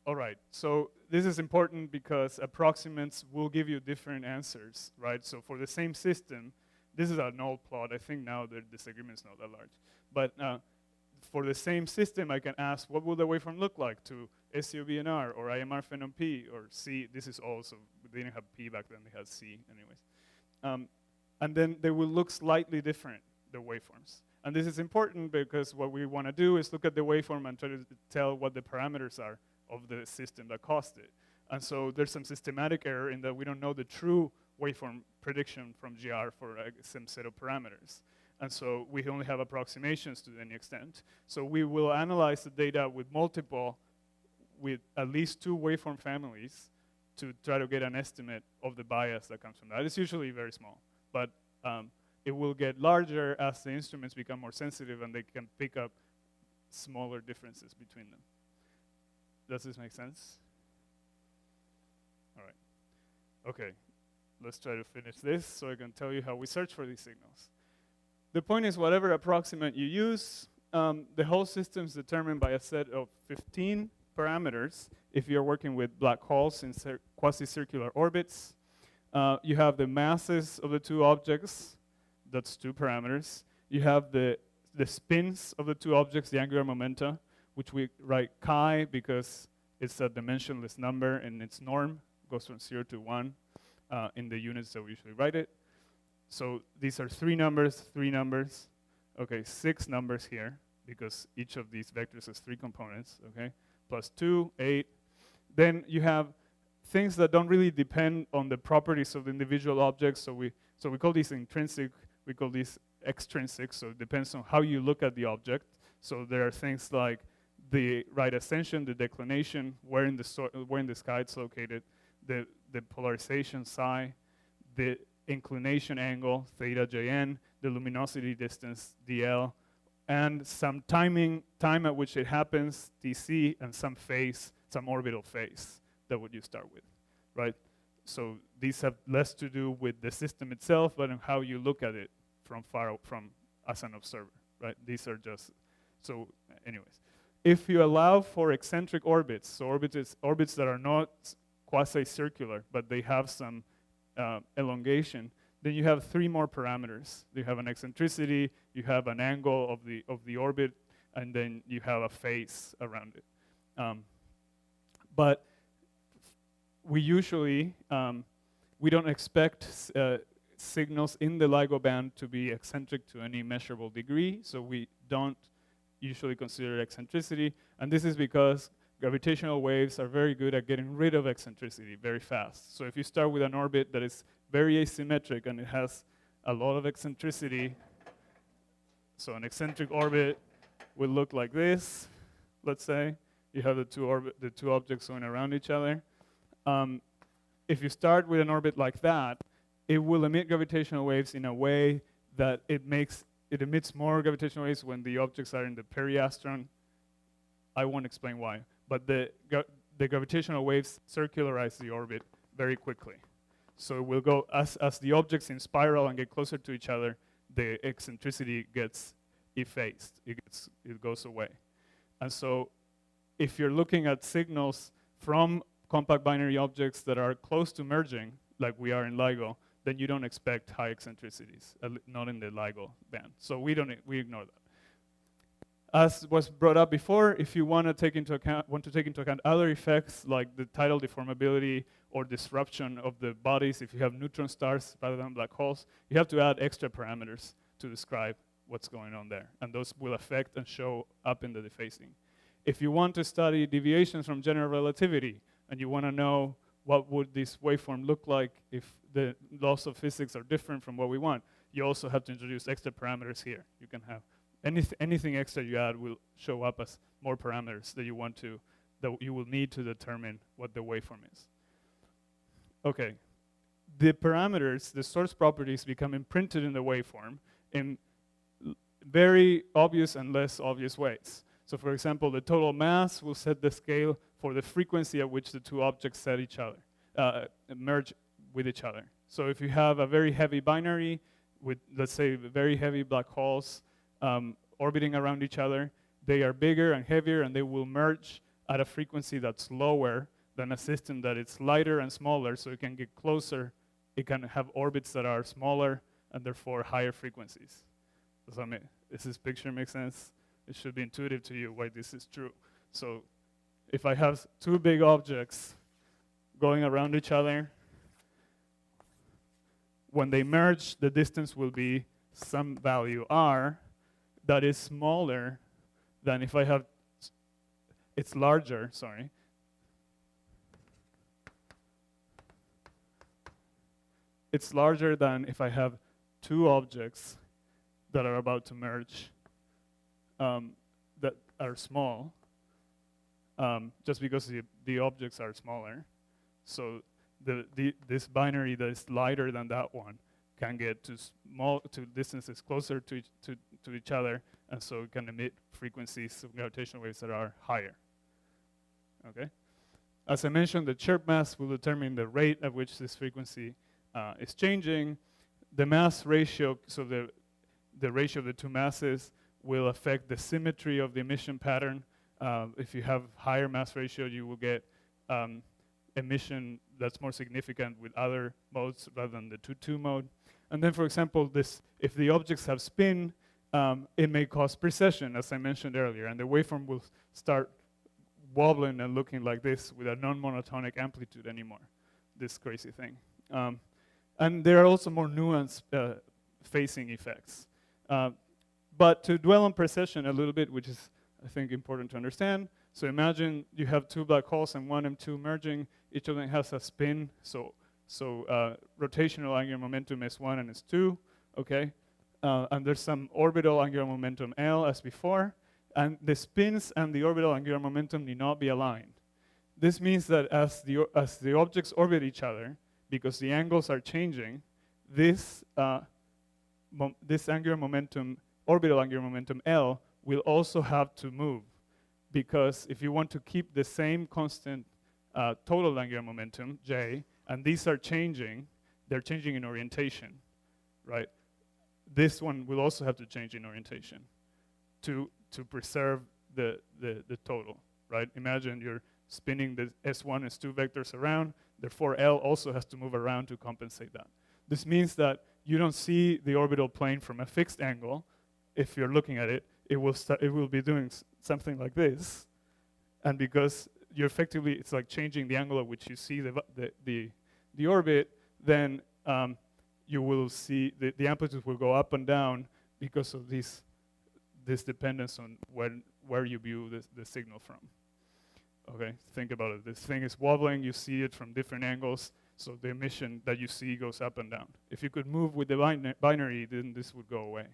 All right, so this is important because approximants will give you different answers, right? So for the same system, this is a null plot. I think now the disagreement is not that large. But for the same system, I can ask, what will the waveform look like to SCOBNR or IMR phenom P or C? This is also, they didn't have P back then, they had C anyways. And then they will look slightly different, the waveforms. And this is important because what we want to do is look at the waveform and try to tell what the parameters are of the system that caused it. And so there's some systematic error in that we don't know the true waveform prediction from GR for some set of parameters. And so we only have approximations to any extent. So we will analyze the data with at least two waveform families to try to get an estimate of the bias that comes from that. It's usually very small, but it will get larger as the instruments become more sensitive and they can pick up smaller differences between them. Does this make sense? All right. Okay, let's try to finish this so I can tell you how we search for these signals. The point is, whatever approximant you use, the whole system is determined by a set of 15 parameters. If you're working with black holes in quasi-circular orbits, you have the masses of the two objects. That's 2 parameters. You have the spins of the 2 objects, the angular momenta, which we write chi because it's a dimensionless number and its norm goes from 0 to 1 in the units that we usually write it. So these are 3 numbers, 3 numbers. Okay, 6 numbers here because each of these vectors has 3 components, okay? Plus 2, 8. Then you have things that don't really depend on the properties of the individual objects. So we call these intrinsic, we call these extrinsic, so it depends on how you look at the object. So there are things like the right ascension, the declination, where in the sky it's located, the polarization psi, the inclination angle, theta Jn, the luminosity distance, dl, and some time at which it happens, dc, and some phase, some orbital phase that would you start with, right? So these have less to do with the system itself, but on how you look at it from as an observer, right? These are just, so anyways. If you allow for eccentric orbits, so orbits that are not quasi-circular, but they have some elongation, then you have 3 more parameters. You have an eccentricity, you have an angle of the orbit, and then you have a phase around it. But we usually, we don't expect signals in the LIGO band to be eccentric to any measurable degree, so we don't usually consider eccentricity, and this is because gravitational waves are very good at getting rid of eccentricity very fast. So if you start with an orbit that is very asymmetric and it has a lot of eccentricity, so an eccentric orbit will look like this, let's say. You have the two objects going around each other. If you start with an orbit like that, it will emit gravitational waves in a way that it emits more gravitational waves when the objects are in the periastron. I won't explain why, but the gravitational waves circularize the orbit very quickly. So it will go, as the objects in spiral and get closer to each other, the eccentricity gets effaced, it goes away. And so if you're looking at signals from compact binary objects that are close to merging, like we are in LIGO, then you don't expect high eccentricities, not in the LIGO band. So we ignore that. As was brought up before, if you want to take into account other effects like the tidal deformability or disruption of the bodies, if you have neutron stars rather than black holes, you have to add extra parameters to describe what's going on there, and those will affect and show up in the dephasing. If you want to study deviations from general relativity, and you want to know what would this waveform look like if the laws of physics are different from what we want, you also have to introduce extra parameters here. You can have anything extra you add will show up as more parameters that you will need to determine what the waveform is. Okay, the parameters, the source properties become imprinted in the waveform in very obvious and less obvious ways. So for example, the total mass will set the scale for the frequency at which the 2 objects merge with each other. So if you have a very heavy binary with, let's say, very heavy black holes orbiting around each other, they are bigger and heavier and they will merge at a frequency that's lower than a system that is lighter and smaller, so it can get closer. It can have orbits that are smaller and therefore higher frequencies. Does this picture make sense? It should be intuitive to you why this is true. So if I have 2 big objects going around each other, when they merge, the distance will be some value r that is smaller than if I have, it's larger, sorry. It's larger than if I have 2 objects that are about to merge that are small, just because the objects are smaller. So this binary that is lighter than that one can get to distances closer to each other, and so it can emit frequencies of gravitational waves that are higher. Okay? As I mentioned, the chirp mass will determine the rate at which this frequency is changing. The mass ratio, so the ratio of the two masses, will affect the symmetry of the emission pattern. If you have higher mass ratio, you will get emission that's more significant with other modes rather than the 2-2 mode. And then, for example, if the objects have spin, it may cause precession, as I mentioned earlier, and the waveform will start wobbling and looking like this with a non-monotonic amplitude anymore, this crazy thing. And there are also more nuanced phasing effects. But to dwell on precession a little bit, which is, I think, important to understand. So imagine you have two black holes and one and two merging. Each of them has a spin. So rotational angular momentum is 1 and is 2, okay? And there's some orbital angular momentum L as before. And the spins and the orbital angular momentum need not be aligned. This means that as the objects orbit each other, because the angles are changing, this angular momentum, orbital angular momentum L, will also have to move. Because if you want to keep the same constant total angular momentum, J, and these are changing, they're changing in orientation, right? This one will also have to change in orientation to preserve the total, right? Imagine you're spinning the S1, S2 vectors around, therefore L also has to move around to compensate that. This means that you don't see the orbital plane from a fixed angle. If you're looking at it, it will be doing something like this, and because you're effectively, it's like changing the angle at which you see the orbit, then you will see the amplitude will go up and down because of this dependence on where you view the signal from. Okay, think about it. This thing is wobbling, you see it from different angles, so the emission that you see goes up and down. If you could move with the binary, then this would go away.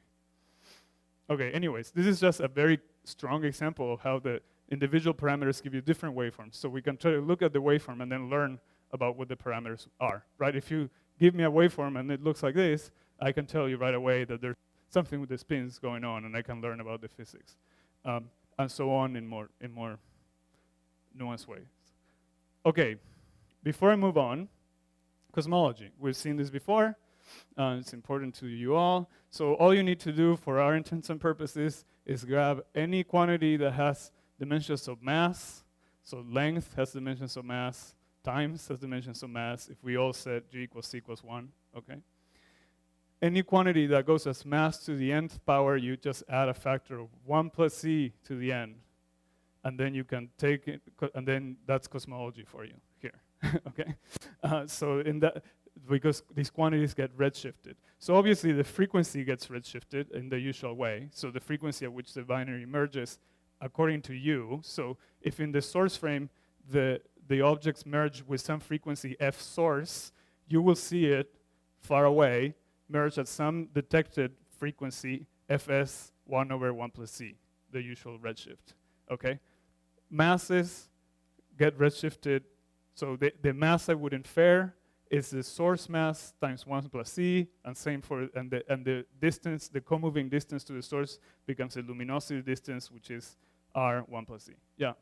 Okay, anyways, this is just a very strong example of how the individual parameters give you different waveforms. So we can try to look at the waveform and then learn about what the parameters are, right? If you give me a waveform and it looks like this, I can tell you right away that there's something with the spins going on, and I can learn about the physics, and so on in more nuanced ways. Okay, before I move on, cosmology. We've seen this before. It's important to you all. So all you need to do for our intents and purposes is grab any quantity that has dimensions of mass. So length has dimensions of mass, times has dimensions of mass, if we all set g equals c equals 1, okay? Any quantity that goes as mass to the nth power, you just add a factor of 1 plus c to the n. And then you can take it, and then that's cosmology for you here, okay? So in that, because these quantities get redshifted. So obviously the frequency gets redshifted in the usual way. So the frequency at which the binary merges according to you. So if in the source frame, the objects merge with some frequency f source, you will see it far away merge at some detected frequency fs 1 over 1 plus c, the usual redshift, okay? Masses get redshifted. So the mass I would infer is the source mass times 1 plus c, and same for, and the distance, the co-moving distance to the source becomes the luminosity distance, which is r 1 plus c. Yeah?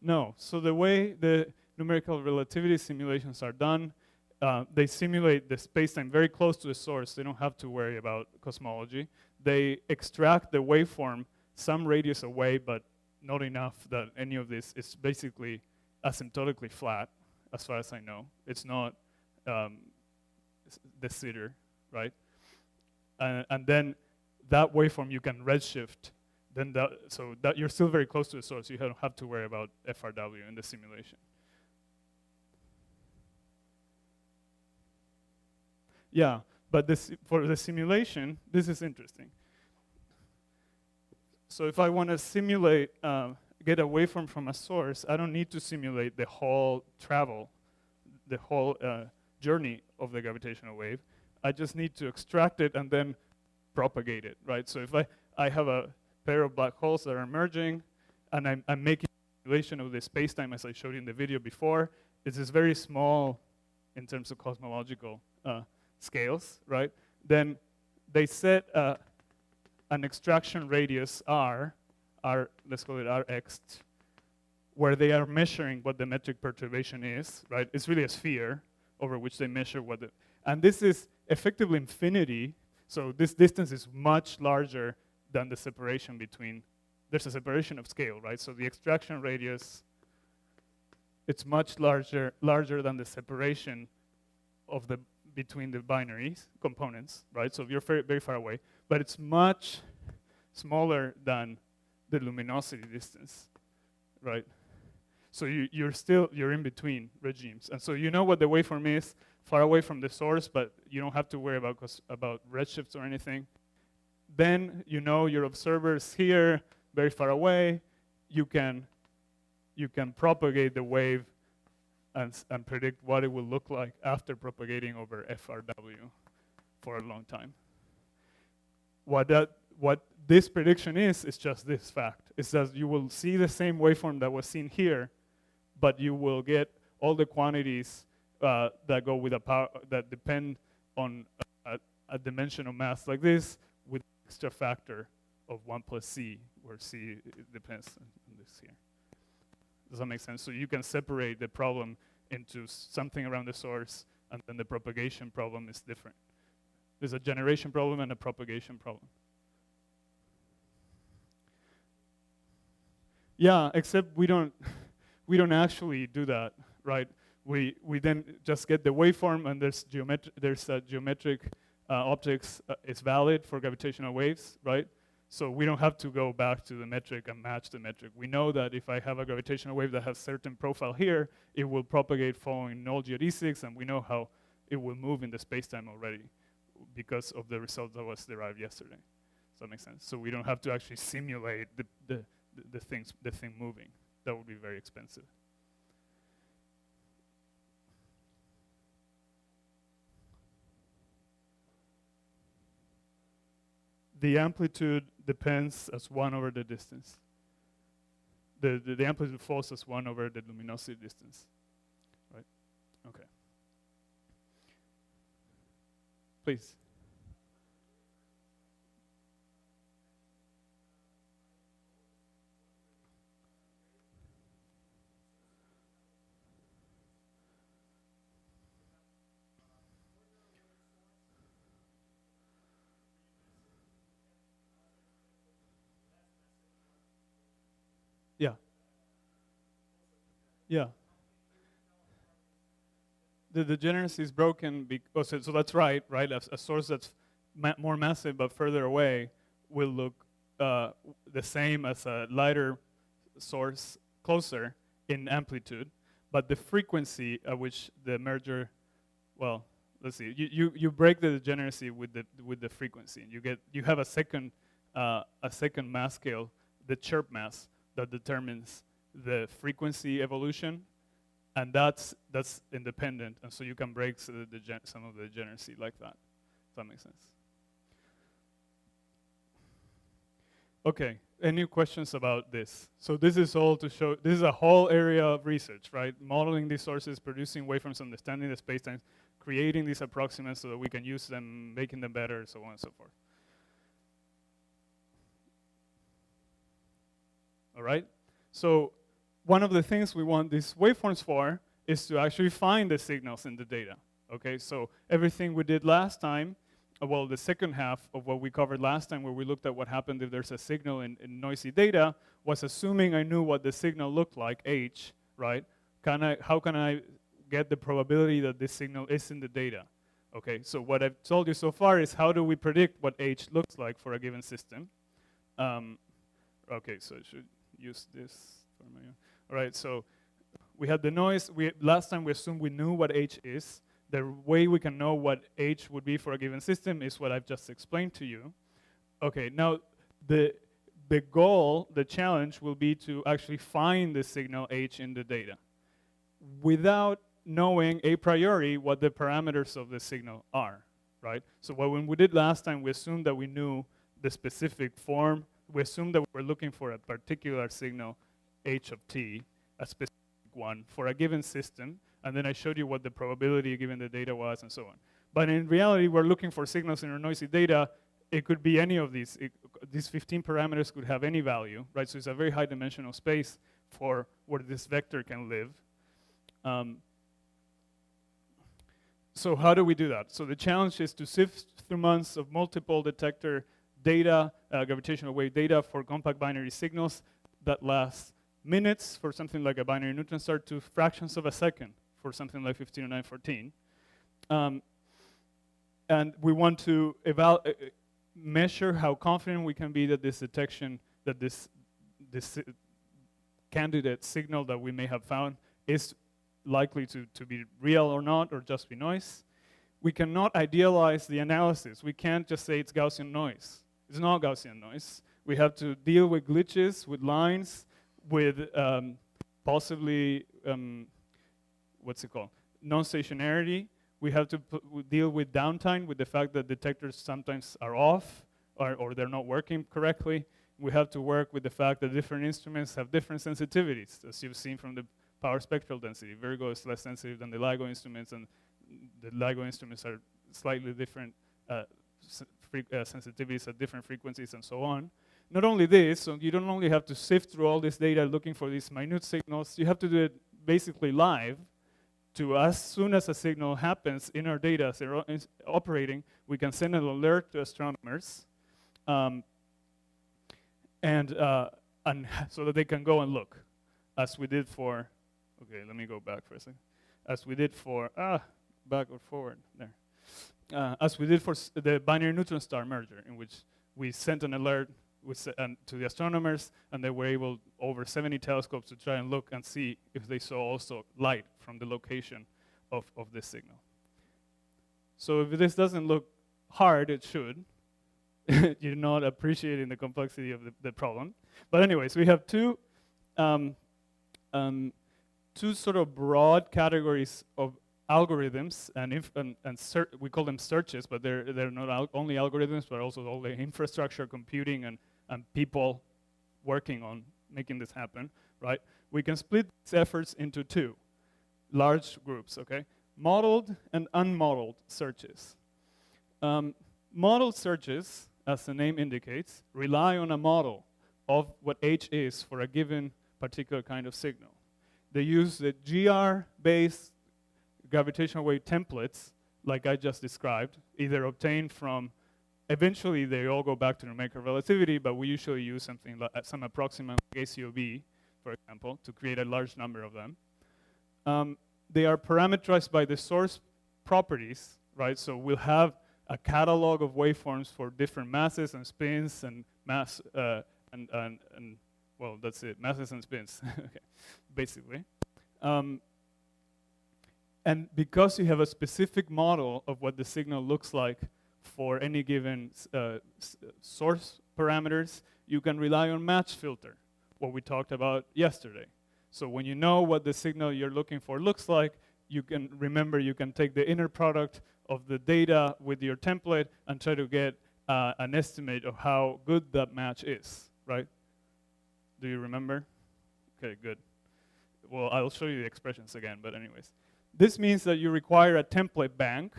No, so the way the numerical relativity simulations are done, they simulate the space-time very close to the source. They don't have to worry about cosmology. They extract the waveform some radius away, but not enough that any of this is basically asymptotically flat, as far as I know. It's not de Sitter, right? And then that waveform you can redshift. Then so that you're still very close to the source. You don't have to worry about FRW in the simulation. Yeah, but for the simulation, this is interesting. So if I want to simulate, get a waveform from a source, I don't need to simulate the whole travel, the whole journey of the gravitational wave. I just need to extract it and then propagate it, right? So if I have a pair of black holes that are merging, and I'm making a simulation of the space-time as I showed you in the video before, this is very small in terms of cosmological scales, right? Then they set an extraction radius r, let's call it rx, where they are measuring what the metric perturbation is, right? It's really a sphere over which they measure what the, and this is effectively infinity, so this distance is much larger than the separation between, there's a separation of scale, right? So the extraction radius, it's much larger than the separation of the, between the binaries, components, right? So you're very, very far away, but it's much smaller than the luminosity distance, right? So you're in between regimes. And so you know what the waveform is, far away from the source, but you don't have to worry about redshifts or anything. Then you know your observers here, very far away. You can propagate the wave and predict what it will look like after propagating over FRW for a long time. What this prediction is just this fact. It's that you will see the same waveform that was seen here, but you will get all the quantities that go with a power, that depend on a dimensional mass like this with extra factor of 1 plus c, where c depends on this here. Does that make sense? So you can separate the problem into something around the source, and then the propagation problem is different. There's a generation problem and a propagation problem. Yeah, except we don't actually do that, right? We then just get the waveform, and there's geometric optics is valid for gravitational waves, right? So we don't have to go back to the metric and match the metric. We know that if I have a gravitational wave that has certain profile here, it will propagate following null geodesics, and we know how it will move in the space-time already because of the result that was derived yesterday. Does that make sense? So we don't have to actually simulate the thing moving. That would be very expensive. The amplitude depends as 1 over the distance. The amplitude falls as 1 over the luminosity distance, right? Okay. Please. Yeah. Yeah. The degeneracy is broken because, so that's right? A source that's more massive but further away will look the same as a lighter source closer in amplitude, but the frequency at which the merger, well, let's see, you break the degeneracy with the frequency, and you have a second mass scale, the chirp mass, that determines the frequency evolution, and that's independent, and so you can break some of the degeneracy like that. Does that make sense? Okay, any questions about this? So this is all to show, this is a whole area of research, right? Modeling these sources, producing waveforms, understanding the spacetimes, creating these approximants so that we can use them, making them better, so on and so forth. All right? So one of the things we want these waveforms for is to actually find the signals in the data. Okay, so everything we did last time, well, the second half of what we covered last time, where we looked at what happened if there's a signal in noisy data, was assuming I knew what the signal looked like, h, right? How can I get the probability that this signal is in the data? Okay, so what I've told you so far is how do we predict what h looks like for a given system? Okay, so I should use this for my own. All right, so we had the noise. Last time we assumed we knew what h is. The way we can know what h would be for a given system is what I've just explained to you. Okay, now the goal, the challenge, will be to actually find the signal h in the data without knowing a priori what the parameters of the signal are. right? So when we did last time, we assumed that we knew the specific form. We assumed that we were looking for a particular signal, h of t, a specific one for a given system, and then I showed you what the probability given the data was and so on. But in reality, we're looking for signals in our noisy data. It could be any of these. These 15 parameters could have any value, right? So it's a very high dimensional space for where this vector can live. So how do we do that? So the challenge is to sift through months of multiple detector data, gravitational wave data for compact binary signals that last minutes for something like a binary neutron star to fractions of a second for something like 150914. And we want to measure how confident we can be that this detection, that this candidate signal that we may have found is likely to be real or not, or just be noise. We cannot idealize the analysis. We can't just say it's Gaussian noise. It's not Gaussian noise. We have to deal with glitches, with lines, with possibly, what's it called? Non-stationarity. We have to deal with downtime, with the fact that detectors sometimes are off or they're not working correctly. We have to work with the fact that different instruments have different sensitivities, as you've seen from the power spectral density. Virgo is less sensitive than the LIGO instruments, and the LIGO instruments are slightly different sensitivities at different frequencies and so on. Not only this, so you don't only have to sift through all this data looking for these minute signals, you have to do it basically live. To as soon as a signal happens in our data, as they're operating, we can send an alert to astronomers, and so that they can go and look, as we did for, okay, let me go back for a second. As we did for, back or forward, there. As we did for the binary neutron star merger, in which we sent an alert to the astronomers, and they were able, over 70 telescopes, to try and look and see if they saw also light from the location of this signal. So if this doesn't look hard, it should. You're not appreciating the complexity of the problem. But anyways, we have two sort of broad categories of algorithms, and we call them searches, but they're not only algorithms, but also all the infrastructure, computing, and people working on making this happen, right? We can split these efforts into two large groups, okay? Modeled and unmodeled searches. Modeled searches, as the name indicates, rely on a model of what H is for a given particular kind of signal. They use the GR-based gravitational wave templates, like I just described, either obtained from, eventually they all go back to numerical relativity, but we usually use something like some approximant like ACOB, for example, to create a large number of them. They are parameterized by the source properties, right? So we'll have a catalog of waveforms for different masses and spins and mass, well, that's it, masses and spins, okay, basically. And because you have a specific model of what the signal looks like for any given source parameters, you can rely on match filter, what we talked about yesterday. So when you know what the signal you're looking for looks like, you can remember you can take the inner product of the data with your template and try to get an estimate of how good that match is, right? Do you remember? Okay, good. Well, I'll show you the expressions again, but anyways. This means that you require a template bank,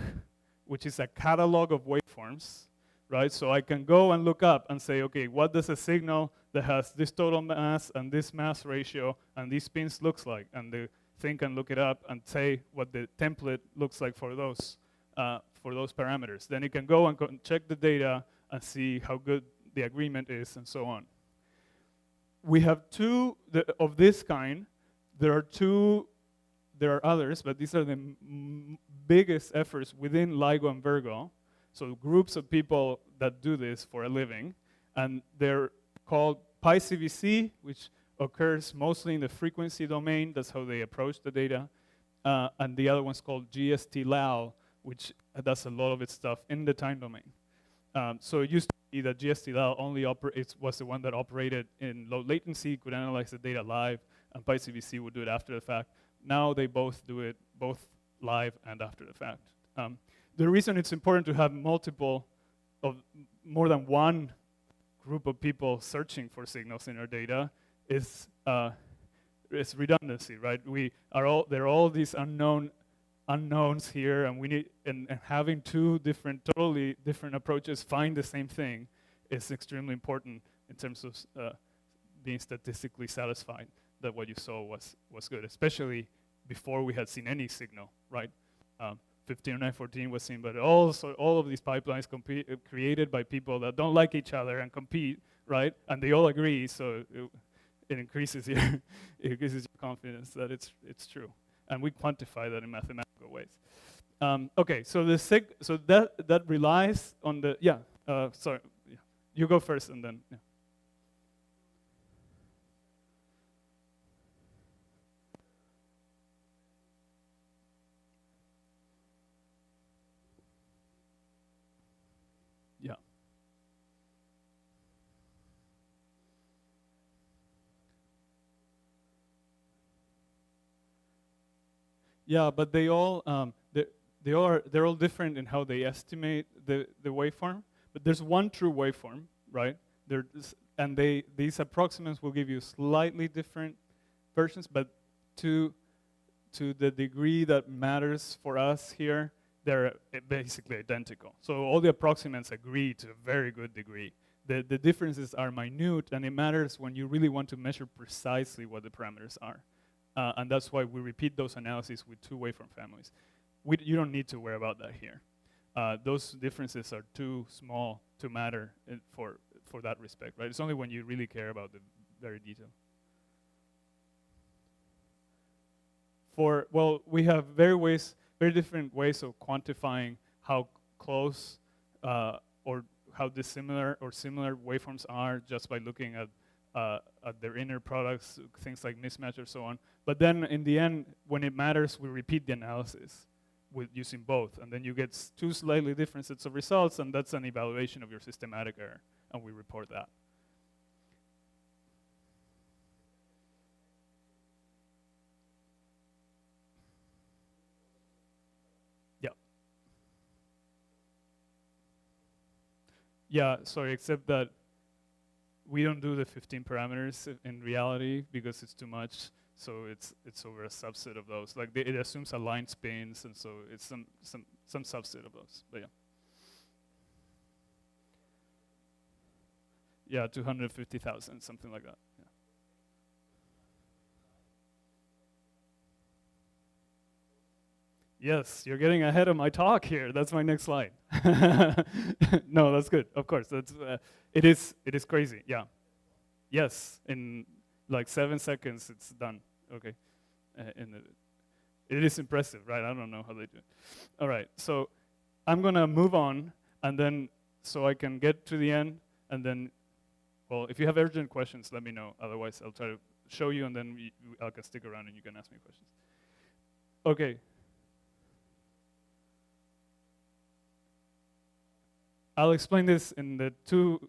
which is a catalog of waveforms, right? So I can go and look up and say, okay, what does a signal that has this total mass and this mass ratio and these spins looks like? And the thing can look it up and say what the template looks like for those parameters. Then it can go and check the data and see how good the agreement is and so on. We have two of this kind. There are others, but these are the biggest efforts within LIGO and Virgo. So groups of people that do this for a living. And they're called PyCVC, which occurs mostly in the frequency domain. That's how they approach the data. And the other one's called GST-LAL, which does a lot of its stuff in the time domain. So it used to be that GST-LAL only was the one that operated in low latency, could analyze the data live, and PyCVC would do it after the fact. Now they both do it, both live and after the fact. the reason it's important to have more than one group of people searching for signals in our data is redundancy, right? There are all these unknowns here, and having two totally different approaches find the same thing is extremely important in terms of being statistically satisfied that what you saw was good, especially before we had seen any signal, right? 150914 was seen, but also all of these pipelines created by people that don't like each other and compete, right? And they all agree, so it increases your confidence that it's true, and we quantify that in mathematical ways. Okay, so that relies on the sorry, you go first, and then. Yeah. Yeah. Yeah, but they're all different in how they estimate the waveform. But there's one true waveform, right? These approximants will give you slightly different versions, but to the degree that matters for us here, they're basically identical. So all the approximants agree to a very good degree. The differences are minute, and it matters when you really want to measure precisely what the parameters are. And that's why we repeat those analyses with two waveform families. You don't need to worry about that here. Those differences are too small to matter for that respect, right? It's only when you really care about the very detail. We have very different ways of quantifying how close or how dissimilar or similar waveforms are just by looking at their inner products, things like mismatch or so on. But then in the end, when it matters, we repeat the analysis with using both. And then you get two slightly different sets of results, and that's an evaluation of your systematic error, and we report that. Yeah, sorry, except that we don't do the 15 parameters in reality because it's too much. So it's over a subset of those. Like it assumes aligned spins, and so it's some subset of those. But yeah, 250,000, something like that. Yeah. Yes, you're getting ahead of my talk here. That's my next slide. No, that's good. Of course, it is crazy. Yeah. Yes, in like 7 seconds, it's done. Okay. It is impressive, right? I don't know how they do it. All right, so I'm gonna move on, and then so I can get to the end, and then, well, if you have urgent questions, let me know. Otherwise, I'll try to show you, and then I can stick around, and you can ask me questions. Okay. I'll explain this in the two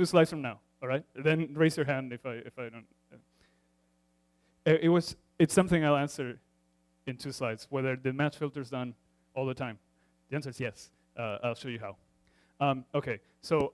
slides from now. All right. Then raise your hand if I don't. It's something I'll answer in 2 slides. Whether the match filter is done all the time. The answer is yes. I'll show you how. Okay. So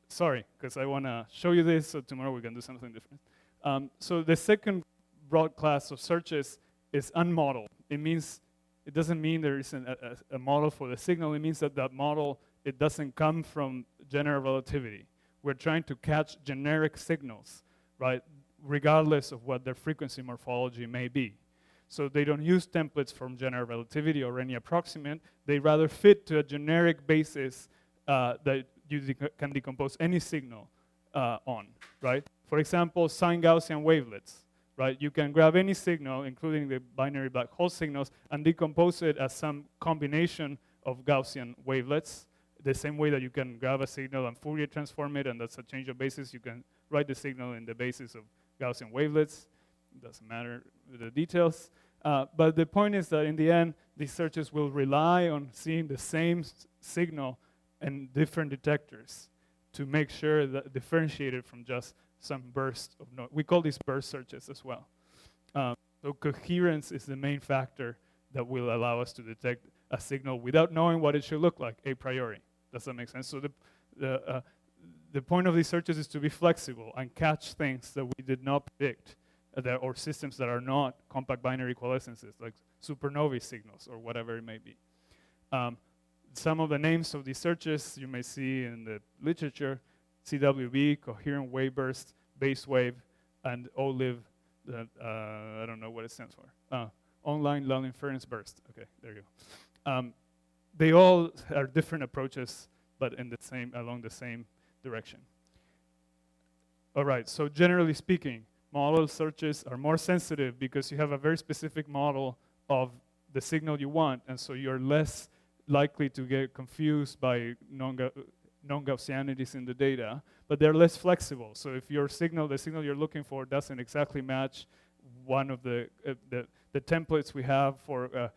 sorry, because I want to show you this. So tomorrow we can do something different. So the second broad class of searches is unmodeled. It doesn't mean there isn't a model for the signal. It means that model, it doesn't come from general relativity. We're trying to catch generic signals, right, regardless of what their frequency morphology may be. So they don't use templates from general relativity or any approximant. They rather fit to a generic basis that you can decompose any signal on, right? For example, sine Gaussian wavelets, right? You can grab any signal, including the binary black hole signals, and decompose it as some combination of Gaussian wavelets. The same way that you can grab a signal and Fourier transform it, and that's a change of basis, you can write the signal in the basis of Gaussian wavelets. It doesn't matter the details. But the point is that in the end, these searches will rely on seeing the same signal in different detectors to make sure that differentiated from just some burst of noise. We call these burst searches as well. So coherence is the main factor that will allow us to detect a signal without knowing what it should look like a priori. Does that make sense? So the point of these searches is to be flexible and catch things that we did not predict, or systems that are not compact binary coalescences, like supernovae signals or whatever it may be. Some of the names of these searches you may see in the literature: CWB, coherent wave burst, base wave, and OLIV, I don't know what it stands for. Online long inference burst. Okay, there you go. They all are different approaches, but in the same, along the same direction. All right, so generally speaking, model searches are more sensitive because you have a very specific model of the signal you want, and so you're less likely to get confused by non-Gaussianities in the data, but they're less flexible. So if your signal, the signal you're looking for, doesn't exactly match one of the templates we have for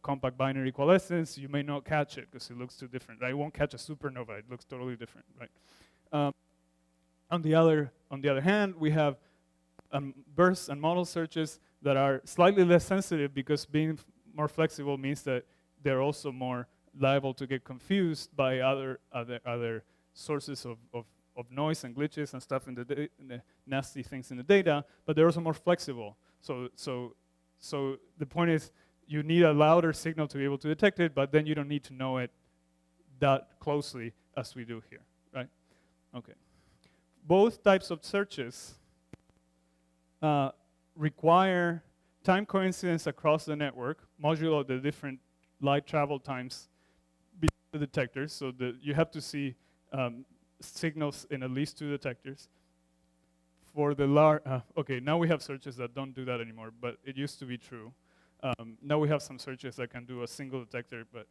compact binary coalescence, you may not catch it because it looks too different. I won't catch a supernova; it looks totally different, right? On the other hand, we have burst and model searches that are slightly less sensitive because being more flexible means that they're also more liable to get confused by other sources of noise and glitches and stuff in the nasty things in the data, but they're also more flexible. So the point is, you need a louder signal to be able to detect it, but then you don't need to know it that closely as we do here, right? Okay. Both types of searches require time coincidence across the network, modulo the different light travel times between the detectors, so that you have to see signals in at least 2 detectors. For the okay, now we have searches that don't do that anymore, but it used to be true. Now we have some searches that can do a single detector, but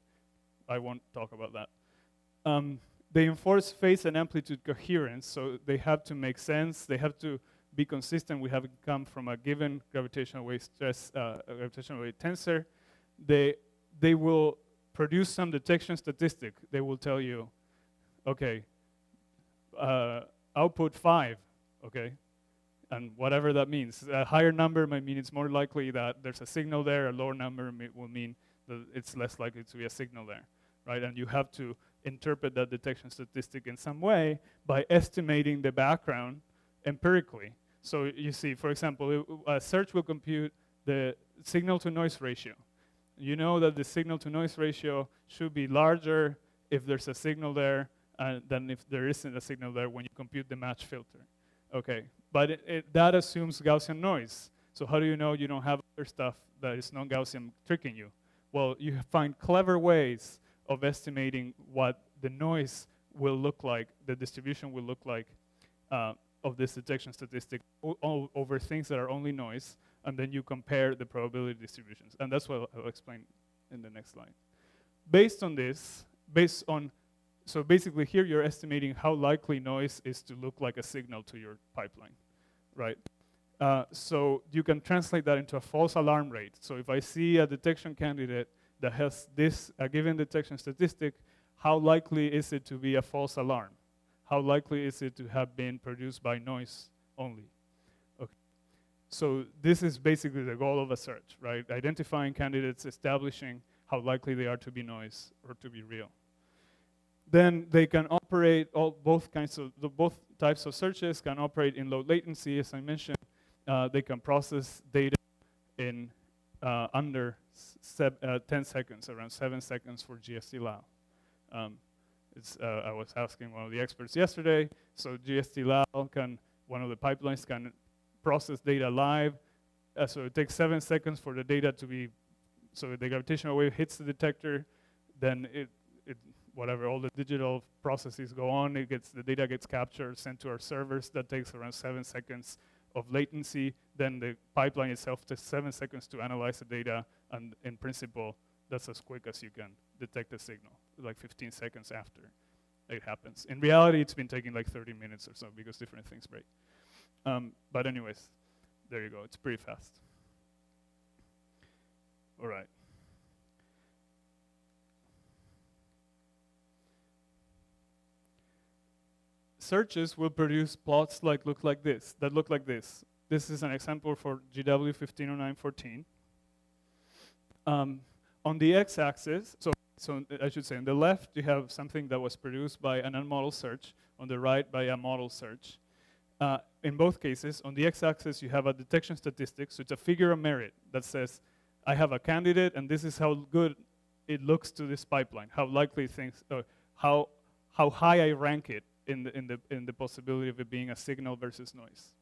I won't talk about that. They enforce phase and amplitude coherence, so they have to make sense. They have to be consistent. We have come from a given gravitational wave stress, gravitational wave tensor. They will produce some detection statistic. They will tell you, okay, output 5, okay, and whatever that means. A higher number might mean it's more likely that there's a signal there. A lower number will mean that it's less likely to be a signal there, right? And you have to interpret that detection statistic in some way by estimating the background empirically. So you see, for example, a search will compute the signal-to-noise ratio. You know that the signal-to-noise ratio should be larger if there's a signal there than if there isn't a signal there when you compute the match filter. Okay, but that assumes Gaussian noise. So how do you know you don't have other stuff that is non-Gaussian tricking you? Well, you find clever ways of estimating what the noise will look like, the distribution will look like of this detection statistic over things that are only noise, and then you compare the probability distributions. And that's what I'll explain in the next slide. Based on this, so basically here you're estimating how likely noise is to look like a signal to your pipeline, right? So you can translate that into a false alarm rate. So if I see a detection candidate that has a given detection statistic, how likely is it to be a false alarm? How likely is it to have been produced by noise only? Okay. So this is basically the goal of a search, right? Identifying candidates, establishing how likely they are to be noise or to be real. Then they can operate, both types of searches can operate in low latency, as I mentioned. They can process data in under 10 seconds, around 7 seconds for GST-Lao. I was asking one of the experts yesterday, so GST-Lao one of the pipelines can process data live. So it takes 7 seconds for the data to be, so the gravitational wave hits the detector, then whatever, all the digital processes go on, the data gets captured, sent to our servers. That takes around 7 seconds of latency. Then the pipeline itself takes 7 seconds to analyze the data, and in principle, that's as quick as you can detect a signal, like 15 seconds after it happens. In reality, it's been taking like 30 minutes or so because different things break. But anyways, there you go. It's pretty fast. All right. Searches will produce plots that look like this. This is an example for GW 150914. On the x-axis, so I should say, on the left, you have something that was produced by an unmodeled search. On the right, by a model search. In both cases, on the x-axis, you have a detection statistic. So it's a figure of merit that says, I have a candidate, and this is how good it looks to this pipeline. How likely things, how high I rank it in the possibility of it being a signal versus noise.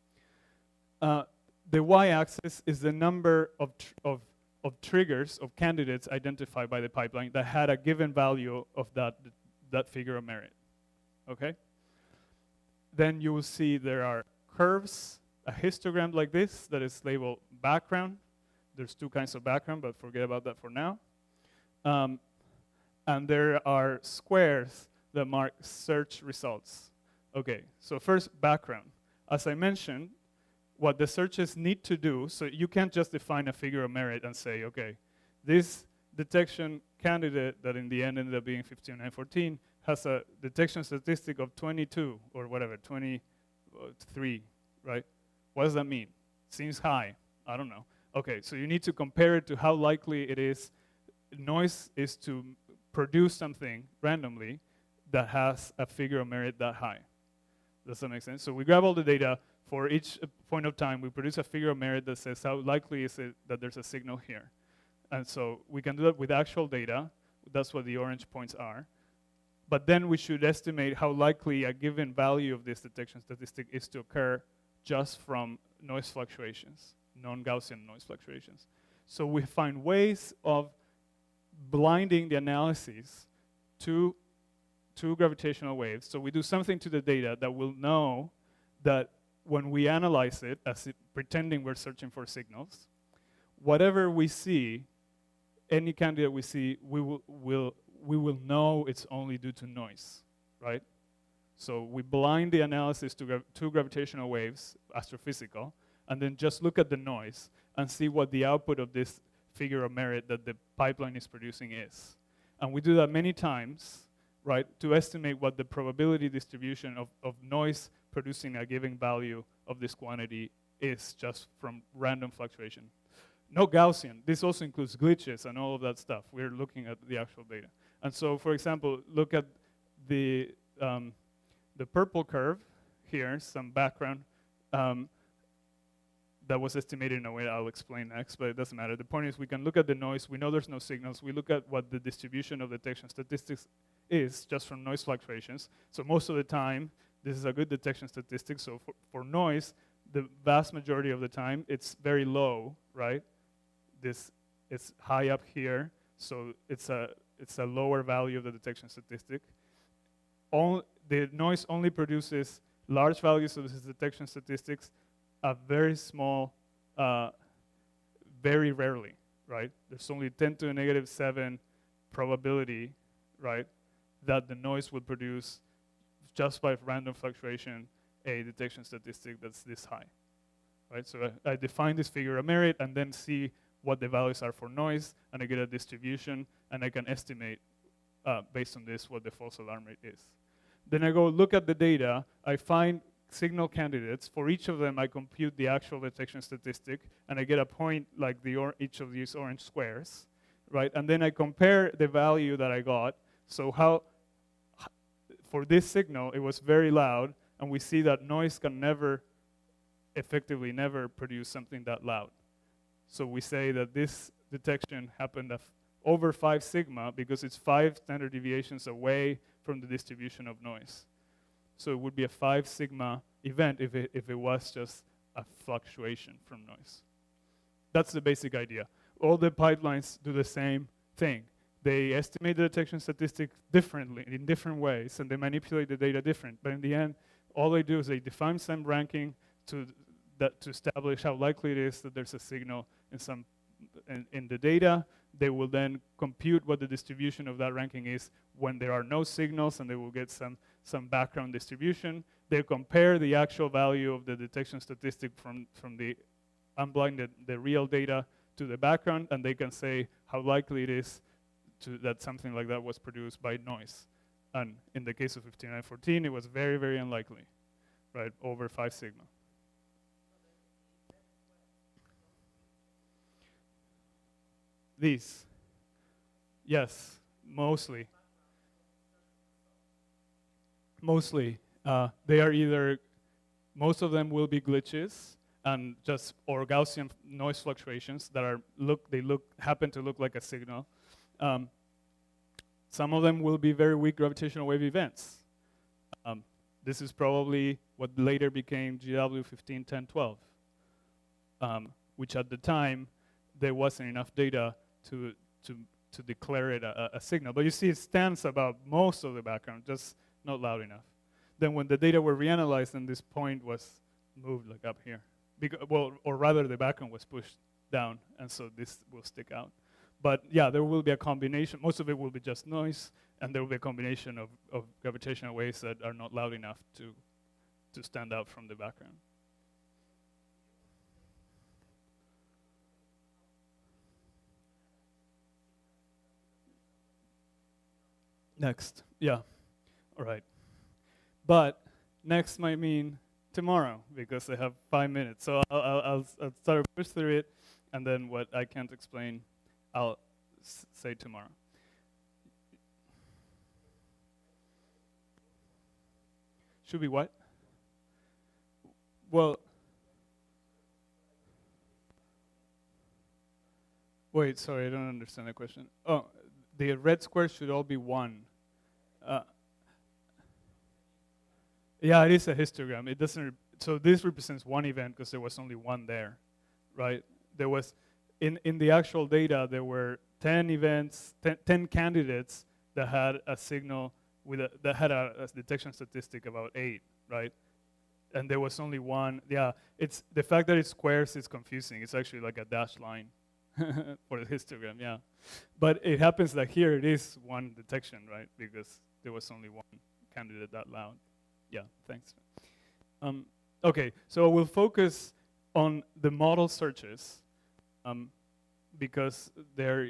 The y-axis is the number of triggers, of candidates identified by the pipeline that had a given value of that figure of merit, okay? Then you will see there are curves, a histogram like this that is labeled background. There's two kinds of background, but forget about that for now. And there are squares that mark search results. Okay, so first, background. As I mentioned, what the searches need to do, so you can't just define a figure of merit and say, okay, this detection candidate that in the end ended up being 15914 has a detection statistic of 22 or whatever, 23, right? What does that mean? Seems high. I don't know. Okay, so you need to compare it to how likely it is. Noise is to produce something randomly that has a figure of merit that high. Does that make sense? So we grab all the data. For each point of time, we produce a figure of merit that says how likely is it that there's a signal here. And so we can do that with actual data. That's what the orange points are. But then we should estimate how likely a given value of this detection statistic is to occur just from noise fluctuations, non-Gaussian noise fluctuations. So we find ways of blinding the analysis to gravitational waves. So we do something to the data that will know that when we analyze it, pretending we're searching for signals, whatever we see, any candidate we see, we will know it's only due to noise, right? So we blind the analysis to gravitational waves, astrophysical, and then just look at the noise and see what the output of this figure of merit that the pipeline is producing is. And we do that many times, right, to estimate what the probability distribution of noise producing a given value of this quantity is just from random fluctuation. No Gaussian. This also includes glitches and all of that stuff. We're looking at the actual data. And so, for example, look at the purple curve here, some background that was estimated in a way I'll explain next, but it doesn't matter. The point is we can look at the noise. We know there's no signals. We look at what the distribution of detection statistics is just from noise fluctuations. So most of the time, this is a good detection statistic. So for noise, the vast majority of the time, it's very low, right? It's high up here, so it's a lower value of the detection statistic. The noise only produces large values of this detection statistics, a very small, very rarely, right? There's only 10 to the negative 7 probability, right, that the noise would produce just by random fluctuation a detection statistic that's this high, right? So I define this figure of merit and then see what the values are for noise, and I get a distribution, and I can estimate based on this what the false alarm rate is. Then I go look at the data, I find signal candidates. For each of them, I compute the actual detection statistic, and I get a point like each of these orange squares, right? And then I compare the value that I got. So for this signal, it was very loud, and we see that noise can effectively never produce something that loud. So we say that this detection happened over 5 sigma because it's 5 standard deviations away from the distribution of noise. So it would be a 5 sigma event if it was just a fluctuation from noise. That's the basic idea. All the pipelines do the same thing. They estimate the detection statistic differently, in different ways, and they manipulate the data different. But in the end, all they do is they define some ranking to establish how likely it is that there's a signal in the data. They will then compute what the distribution of that ranking is when there are no signals, and they will get some background distribution. They compare the actual value of the detection statistic from the unblinded, the real data, to the background, and they can say how likely it is that something like that was produced by noise. And in the case of 5914, it was very, very unlikely, right, over 5 sigma. These. Yes, mostly. Mostly. They are either, most of them will be glitches and just, or Gaussian noise fluctuations that are, happen to look like a signal. Some of them will be very weak gravitational wave events. This is probably what later became GW 15, 10, 12, which at the time, there wasn't enough data to declare it a signal. But you see it stands above most of the background, just not loud enough. Then when the data were reanalyzed, then this point was moved like up here. Or rather the background was pushed down, and so this will stick out. But yeah, there will be a combination. Most of it will be just noise, and there will be a combination of gravitational waves that are not loud enough to stand out from the background. Next, yeah, all right. But next might mean tomorrow, because I have 5 minutes. So I'll start to push through it, and then what I can't explain, I'll say tomorrow. Should be what? Well, wait, sorry, I don't understand the question. Oh, the red squares should all be 1. Yeah, it is a histogram. It doesn't. So this represents one event because there was only one there, right? There was, in the actual data, there were 10 events, 10 candidates that had a signal that had a detection statistic about 8, right? And there was only one. Yeah, it's the fact that it's squares is confusing. It's actually like a dashed line for the histogram. Yeah, but it happens that here it is one detection, right? Because there was only one candidate that loud. Yeah, thanks. Okay, so we'll focus on the model searches because they're,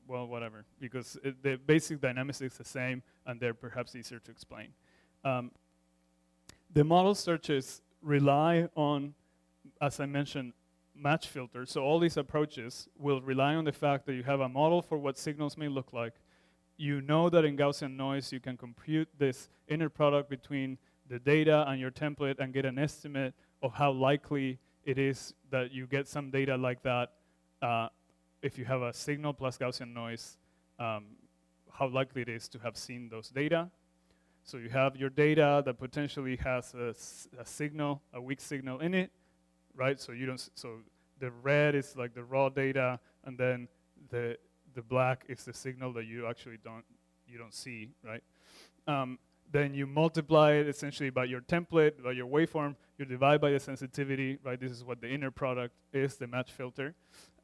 well, whatever, because the basic dynamics is the same and they're perhaps easier to explain. The model searches rely on, as I mentioned, match filters. So all these approaches will rely on the fact that you have a model for what signals may look like. You know that in Gaussian noise you can compute this inner product between the data and your template and get an estimate of how likely it is that you get some data like that if you have a signal plus Gaussian noise, how likely it is to have seen those data. So you have your data that potentially has a signal, a weak signal in it, right? So you don't. So the red is like the raw data, and then the black is the signal that you actually don't see, right? Then you multiply it essentially by your template, by your waveform. You divide by the sensitivity, right? This is what the inner product is, the match filter,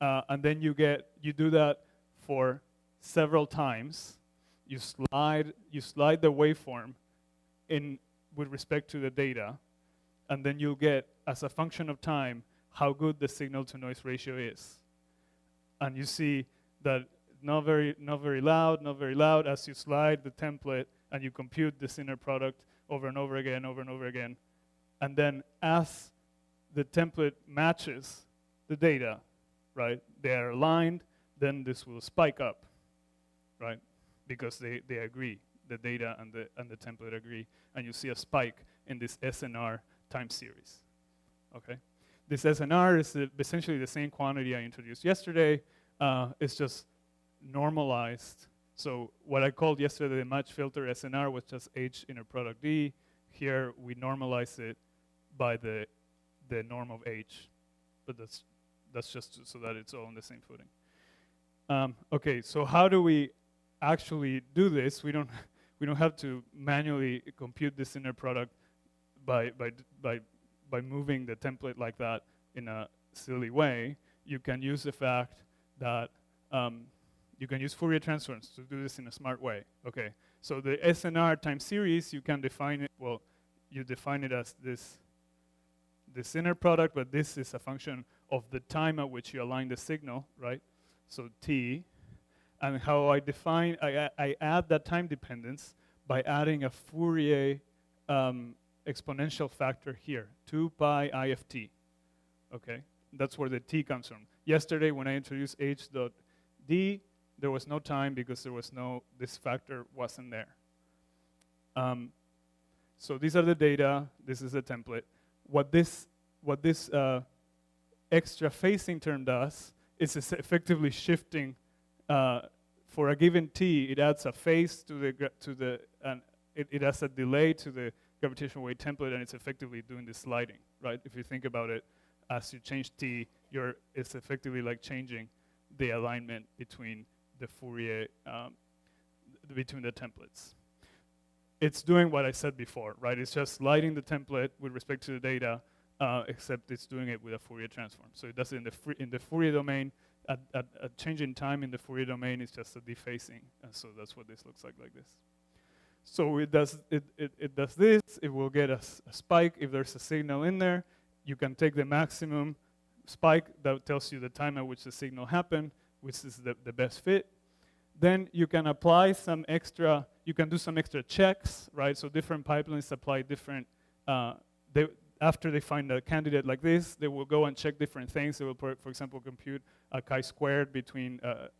and then you do that for several times. You slide the waveform in with respect to the data, and then you'll get, as a function of time, how good the signal-to-noise ratio is. And you see that not very loud, as you slide the template and you compute this inner product over and over again. And then as the template matches the data, right, they are aligned, then this will spike up, right? Because they agree, the data and the template agree, and you see a spike in this SNR time series, okay? This SNR is essentially the same quantity I introduced yesterday. It's just normalized. So what I called yesterday the match filter SNR was just H inner product D. Here we normalize it by the norm of H, but that's just so that it's all on the same footing. Okay, so how do we actually do this? We don't have to manually compute this inner product by moving the template like that in a silly way. You can use the fact that you can use Fourier transforms to do this in a smart way. Okay, so the SNR time series, you can define it, well, you define it as this inner product, but this is a function of the time at which you align the signal, right? So T, and how I define, I add that time dependence by adding a Fourier exponential factor here, 2 pi IFT, okay? That's where the T comes from. Yesterday when I introduced H dot D, There was no time because there was no, this factor wasn't there. So these are the data. This is the template. What this extra phasing term does is it's effectively shifting for a given t. It adds a phase it adds a delay to the gravitational wave template, and it's effectively doing the sliding, right? If you think about it, as you change t, it's effectively like changing the alignment between the Fourier, between the templates. It's doing what I said before, right? It's just sliding the template with respect to the data, except it's doing it with a Fourier transform. So it does it in the Fourier domain. A change in time in the Fourier domain is just a dephasing, and so that's what this looks like this. So it does this. It will get a spike if there's a signal in there. You can take the maximum spike that tells you the time at which the signal happened, which is the best fit. Then you can apply some extra. You can do some extra checks, right? So different pipelines apply different. After they find a candidate like this, they will go and check different things. They will, for example, compute a chi-squared between the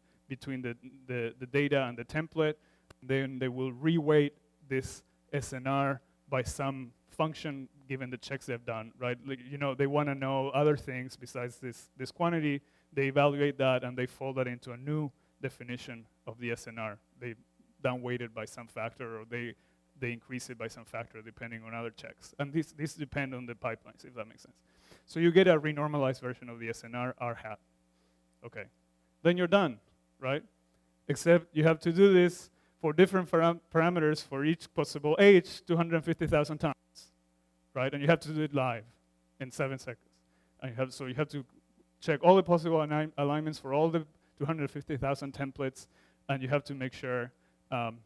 data and the template. Then they will reweight this SNR by some function given the checks they've done, right? Like, they want to know other things besides this quantity. They evaluate that and they fold that into a new definition of the SNR. They downweight it by some factor, or they increase it by some factor depending on other checks. And these depend on the pipelines, if that makes sense. So you get a renormalized version of the SNR, R hat. Okay. Then you're done, right? Except you have to do this for different parameters for each possible h 250,000 times, right? And you have to do it live in 7 seconds. And you have to check all the possible alignments for all the 250,000 templates, and you have to make sure, and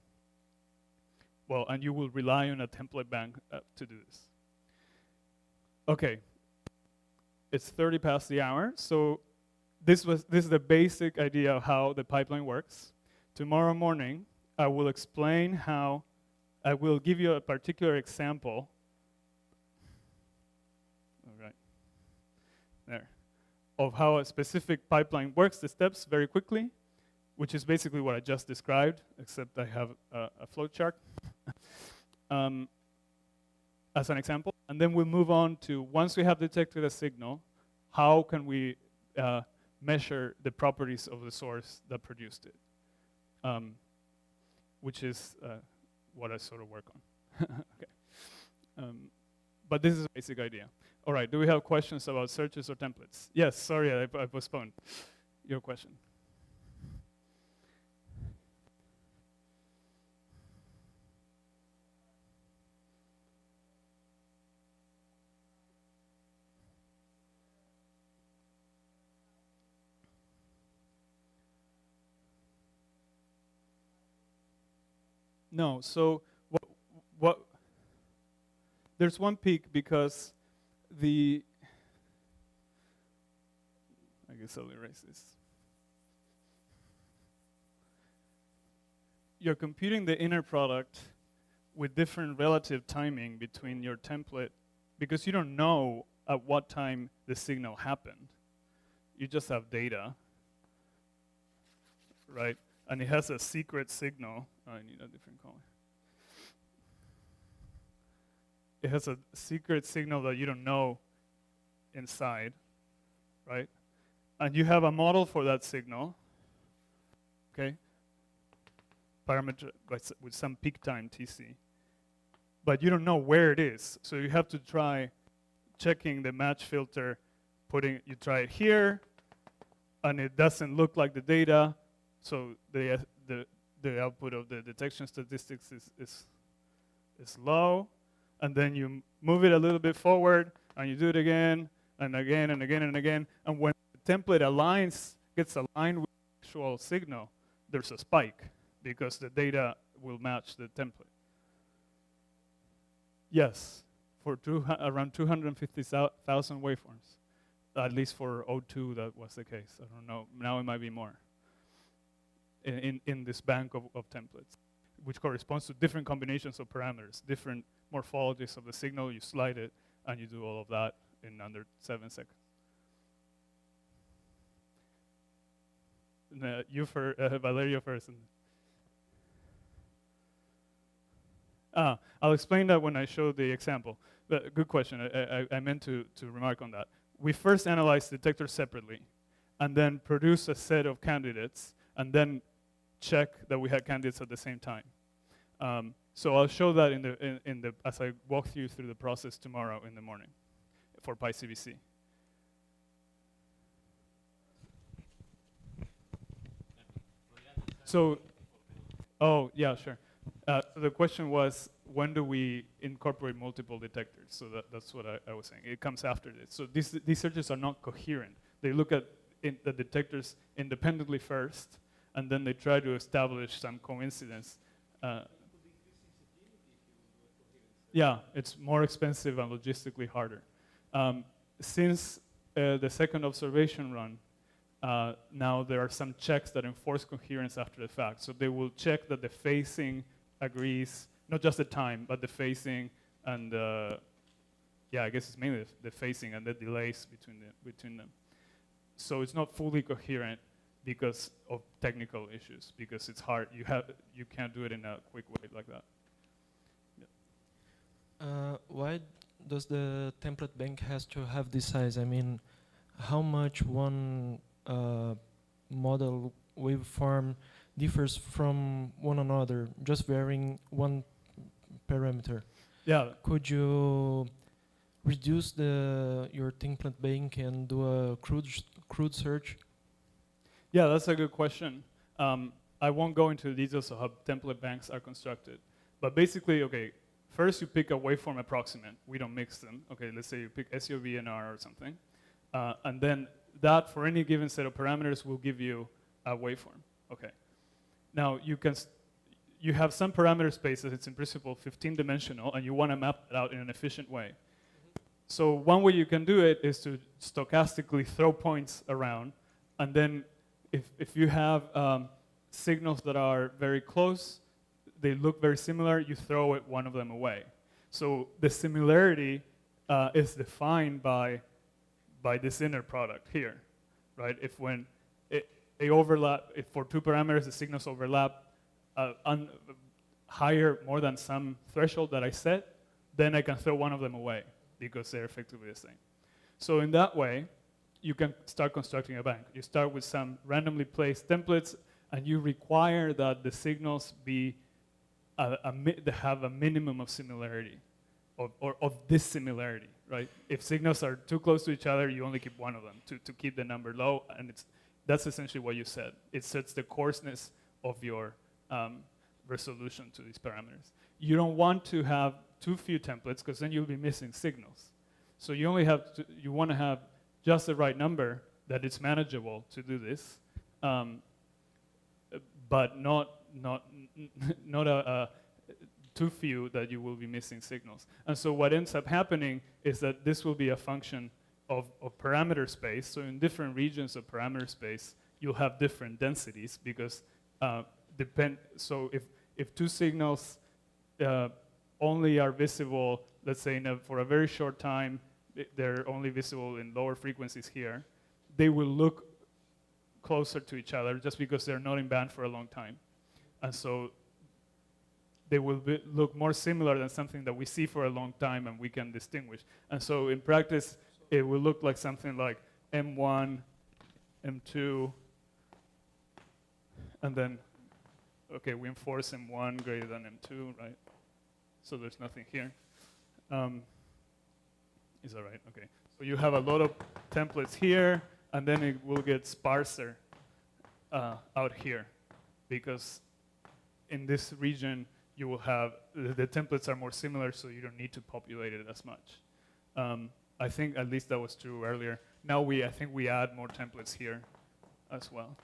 you will rely on a template bank to do this. Okay, it's 30 past the hour, so this is the basic idea of how the pipeline works. Tomorrow morning, I will explain how, I will give you a particular example. All right, there, of how a specific pipeline works, the steps very quickly, which is basically what I just described, except I have a flowchart as an example. And then we'll move on to, once we have detected a signal, how can we measure the properties of the source that produced it, which is what I sort of work on. Okay. But this is a basic idea. All right, do we have questions about searches or templates? Yes, sorry, I postponed your question. No, so what there's one peak because I guess I'll erase this. You're computing the inner product with different relative timing between your template, because you don't know at what time the signal happened. You just have data, right? And it has a secret signal. Oh, I need a different color. It has a secret signal that you don't know inside, right? And you have a model for that signal, okay? Parameter with some peak time TC. But you don't know where it is. So you have to try checking the match filter, you try it here, and it doesn't look like the data. So the output of the detection statistics is low, and then you move it a little bit forward, and you do it again, and again, and again, and again, and when the template gets aligned with the actual signal, there's a spike, because the data will match the template. Yes, for around 250,000 waveforms, at least for O2 that was the case. I don't know, now it might be more. In this bank of templates, which corresponds to different combinations of parameters, different morphologies of the signal. You slide it, and you do all of that in under 7 seconds. Valerio first. I'll explain that when I show the example. But good question. I meant to remark on that. We first analyze detectors separately, and then produce a set of candidates, and then check that we had candidates at the same time. So I'll show that as I walk you through the process tomorrow in the morning for PyCVC. So, oh yeah, sure. The question was, when do we incorporate multiple detectors? So that's what I was saying. It comes after this. So these searches are not coherent. They look at the detectors independently first, and then they try to establish some coincidence. Yeah, it's more expensive and logistically harder. Since the second observation run, now there are some checks that enforce coherence after the fact. So they will check that the phasing agrees, not just the time, but the phasing and yeah, I guess it's mainly the phasing and the delays between them. So it's not fully coherent because of technical issues, because it's hard. You can't do it in a quick way like that. Why does the template bank has to have this size? I mean, how much one model waveform differs from one another, just varying one parameter? Yeah. Could you reduce your template bank and do a crude search? Yeah, that's a good question. I won't go into the details of how template banks are constructed, but basically, okay, first you pick a waveform approximant. We don't mix them. Okay, let's say you pick SUV and R or something, and then that for any given set of parameters will give you a waveform. Okay. Now you have some parameter space that it's in principle 15-dimensional, and you want to map it out in an efficient way. So one way you can do it is to stochastically throw points around, and then if you have signals that are very close, they look very similar, you throw one of them away. So the similarity is defined by this inner product here, right? If when they overlap, if for two parameters the signals overlap higher, more than some threshold that I set, then I can throw one of them away because they're effectively the same. So in that way, you can start constructing a bank. You start with some randomly placed templates, and you require that the signals be they have a minimum of similarity, or of dissimilarity, right? If signals are too close to each other, you only keep one of them to keep the number low, and that's essentially what you said. It sets the coarseness of your resolution to these parameters. You don't want to have too few templates, because then you'll be missing signals. So you want to have just the right number that it's manageable to do this, but not too few that you will be missing signals. And so what ends up happening is that this will be a function of parameter space. So in different regions of parameter space, you'll have different densities, because so if two signals only are visible, let's say for a very short time, they're only visible in lower frequencies here, they will look closer to each other just because they're not in band for a long time. And so they will look more similar than something that we see for a long time and we can distinguish. And so in practice, it will look like something like M1, M2, and then, okay, we enforce M1 greater than M2, right? So there's nothing here. Is that right? Okay. So you have a lot of templates here, and then it will get sparser out here, because in this region you will have the templates are more similar, so you don't need to populate it as much. I think at least that was true earlier. Now I think we add more templates here as well.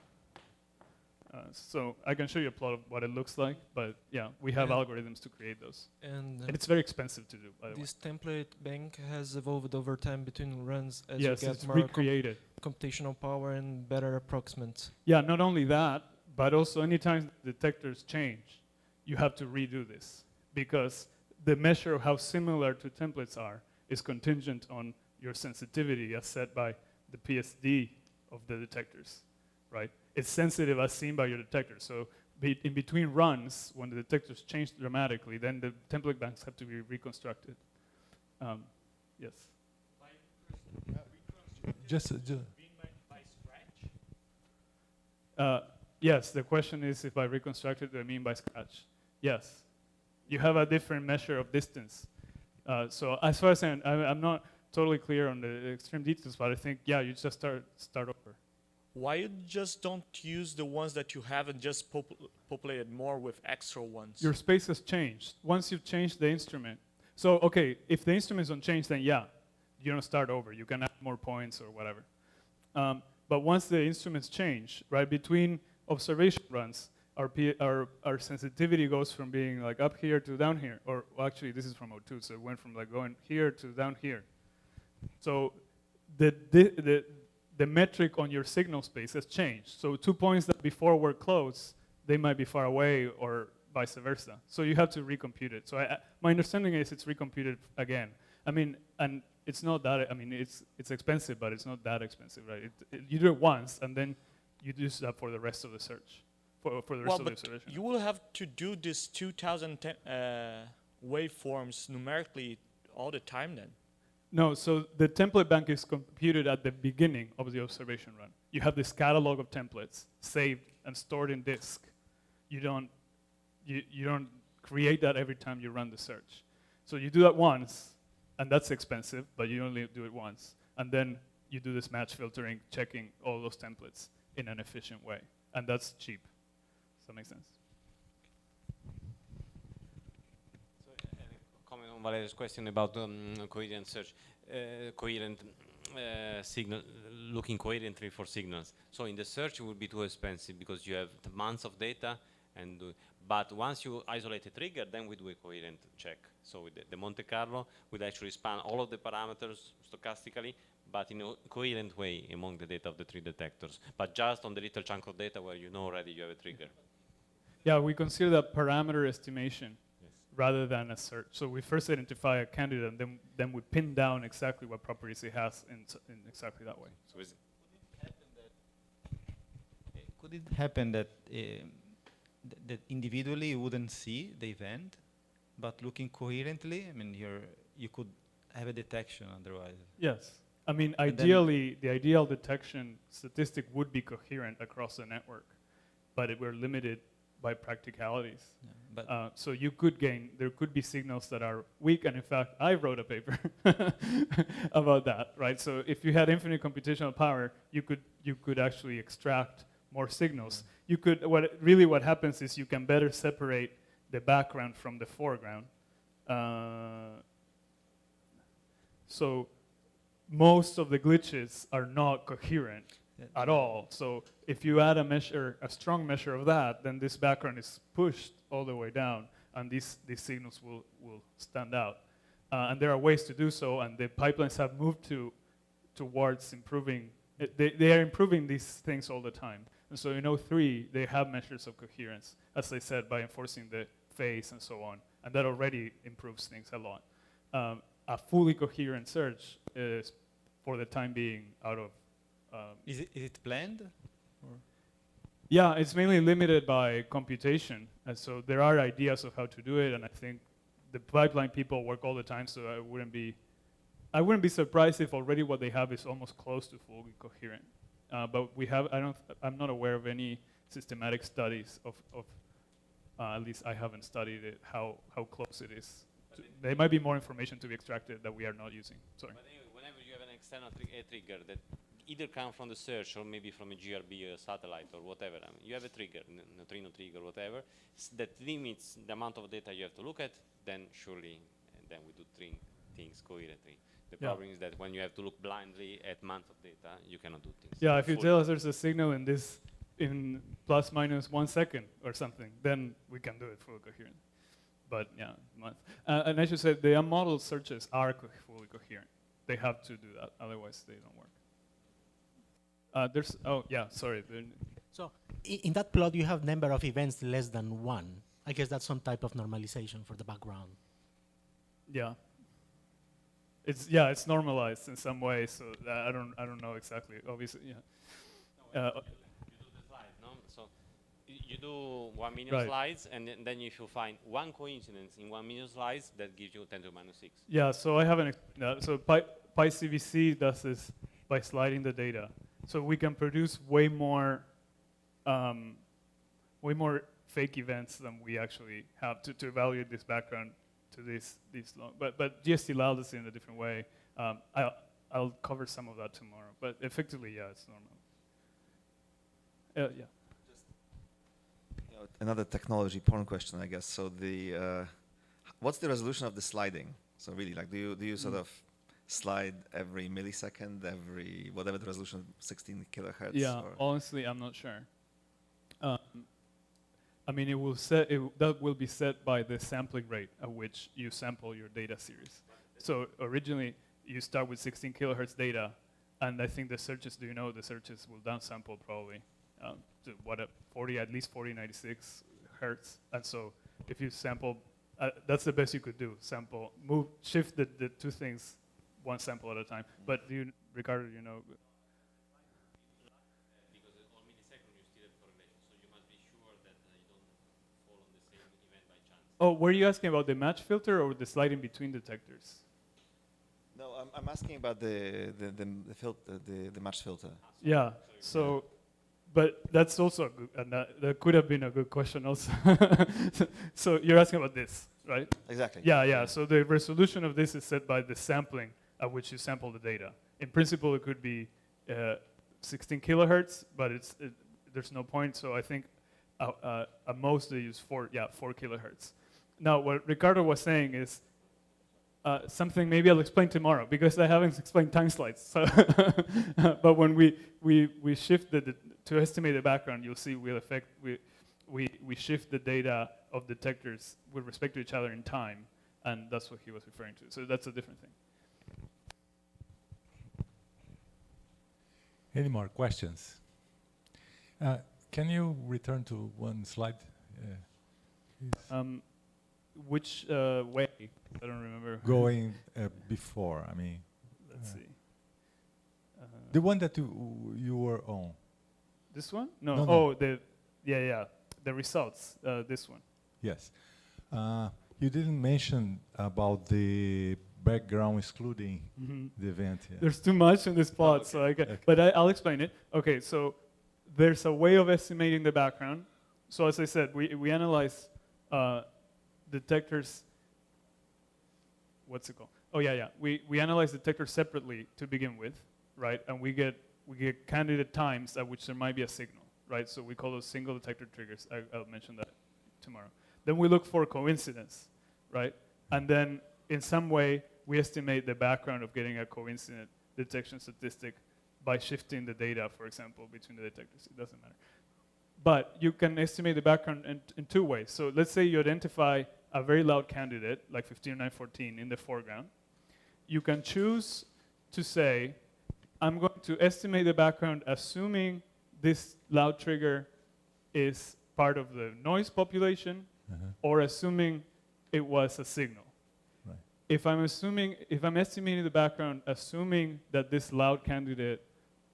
So I can show you a plot of what it looks like, but yeah, we have algorithms to create those. And it's very expensive to do, by the way. This template bank has evolved over time between runs as yes, you get it's more recreated. Computational power and better approximants. Yeah, not only that, but also anytime detectors change, you have to redo this, because the measure of how similar two templates are is contingent on your sensitivity as set by the PSD of the detectors. right? It's sensitive as seen by your detector. So in between runs, when the detectors change dramatically, then the template banks have to be reconstructed. Yes. Just yes, the question is if by reconstructed, do I mean by scratch? Yes. You have a different measure of distance. So as far as I'm not totally clear on the extreme details, but I think, yeah, you just start over. Why you just don't use the ones that you have and just populate more with extra ones? Your space has changed. Once you've changed the instrument. So, okay, if the instruments don't change, then yeah, you don't start over. You can add more points or whatever. But once the instruments change, right, between observation runs, our sensitivity goes from being like up here to down here, or well, actually this is from O2, so it went from like going here to down here. So the metric on your signal space has changed. So 2 points that before were close, they might be far away or vice versa. So you have to recompute it. So my understanding is it's recomputed again. I mean, and it's not that, I mean, it's expensive, but it's not that expensive, right? You do it once, and then you do that for the rest of the search, for the rest of the observation. You will have to do this 2,000 waveforms numerically all the time then? No, so the template bank is computed at the beginning of the observation run. You have this catalog of templates saved and stored in disk. You don't create that every time you run the search. So you do that once, and that's expensive, but you only do it once. And then you do this match filtering, checking all those templates in an efficient way. And that's cheap. Does that make sense? Comment on Valeria's question about coherent search, signal, looking coherently for signals. So in the search it would be too expensive because you have the months of data, but once you isolate a trigger, then we do a coherent check. So with the Monte Carlo, we'd actually span all of the parameters stochastically, but in a coherent way among the data of the 3 detectors, but just on the little chunk of data where you know already you have a trigger. Yeah, we consider that parameter estimation rather than a search. So we first identify a candidate, and then we pin down exactly what properties it has in exactly that way. So is could it happen that that individually you wouldn't see the event, but looking coherently, I mean, you could have a detection otherwise? Yes. I mean, ideally, the ideal detection statistic would be coherent across the network, but we're limited by practicalities. Yeah, but so you could there could be signals that are weak, and in fact, I wrote a paper about that, right? So if you had infinite computational power, you could actually extract more signals. You could, what happens is you can better separate the background from the foreground. So most of the glitches are not coherent at all. So if you add a strong measure of that, then this background is pushed all the way down, and these signals will stand out. And there are ways to do so, and the pipelines have moved towards improving. They are improving these things all the time. And so in O3, they have measures of coherence, as I said, by enforcing the phase and so on. And that already improves things a lot. A fully coherent search is, for the time being, out of... is it planned? Or? Yeah, it's mainly limited by computation. And so there are ideas of how to do it, and I think the pipeline people work all the time, so I wouldn't be surprised if already what they have is almost close to fully coherent. But I'm not aware of any systematic studies of at least I haven't studied it, how close it is. There might be more information to be extracted that we are not using. Sorry. But anyway, whenever you have an external trigger that either comes from the search or maybe from a GRB satellite or whatever, I mean, you have a trigger, neutrino trigger, whatever, that limits the amount of data you have to look at, then surely, then we do things coherently. The problem is that when you have to look blindly at months of data, you cannot do things. Yeah, if you tell us there's a signal in plus minus 1 second or something, then we can do it fully coherent. But yeah, and I should say the unmodeled searches are fully coherent. They have to do that, otherwise they don't work. Sorry. So in that plot, you have number of events less than 1. I guess that's some type of normalization for the background. Yeah. It's normalized in some way, so I don't know exactly. Obviously, yeah. You do You do 1 million Right. slides, and then if you find one coincidence in 1 million slides, that gives you 10 to the minus 6. Yeah, so I haven't explained that. So PyCVC does this by sliding the data. So we can produce way more fake events than we actually have to evaluate this background to these long. But GST allowed us in a different way. I'll cover some of that tomorrow. But effectively, yeah, it's normal. Yeah. Another technology porn question, I guess. So what's the resolution of the sliding? So really, like, do you sort of slide every millisecond, every whatever the resolution, 16 kilohertz? Yeah, honestly, I'm not sure. I mean, that will be set by the sampling rate at which you sample your data series. So originally, you start with 16 kilohertz data, and I think the searches will downsample probably to at least 4096 hertz. And so if you sample, that's the best you could do. Shift the two things one sample at a time. But Ricardo, Because on millisecond you still have correlation, so you must be sure that you don't fall on the same event by chance. Oh, were you asking about the match filter or the sliding between detectors? No, I'm asking about the match filter. Yeah. So, but that's also a good, and that could have been a good question also. So you're asking about this, right? Exactly. Yeah. So the resolution of this is set by the sampling at which you sample the data. In principle, it could be 16 kilohertz, but there's no point. So I think at most they use 4 kilohertz. Now, what Ricardo was saying is something maybe I'll explain tomorrow, because I haven't explained time slides. So but when we shift to estimate the background, you'll see we shift the data of detectors with respect to each other in time, and that's what he was referring to. So that's a different thing. Any more questions? Can you return to one slide? Which way? I don't remember. Going before, I mean. Let's see. The one that you were on. This one? No. No. Oh, the results. This one. Yes. You didn't mention about the background excluding the event. Yeah. There's too much in this plot, so I can. But I'll explain it. Okay, so there's a way of estimating the background. So as I said, we analyze detectors. What's it called? Oh yeah. We analyze detectors separately to begin with, right? And we get candidate times at which there might be a signal, right? So we call those single detector triggers. I'll mention that tomorrow. Then we look for coincidence, right? And then in some way we estimate the background of getting a coincident detection statistic by shifting the data, for example, between the detectors. It doesn't matter. But you can estimate the background in two ways. So let's say you identify a very loud candidate, like 15914 in the foreground. You can choose to say, I'm going to estimate the background assuming this loud trigger is part of the noise population, or assuming it was a signal. Right. If I'm estimating the background assuming that this loud candidate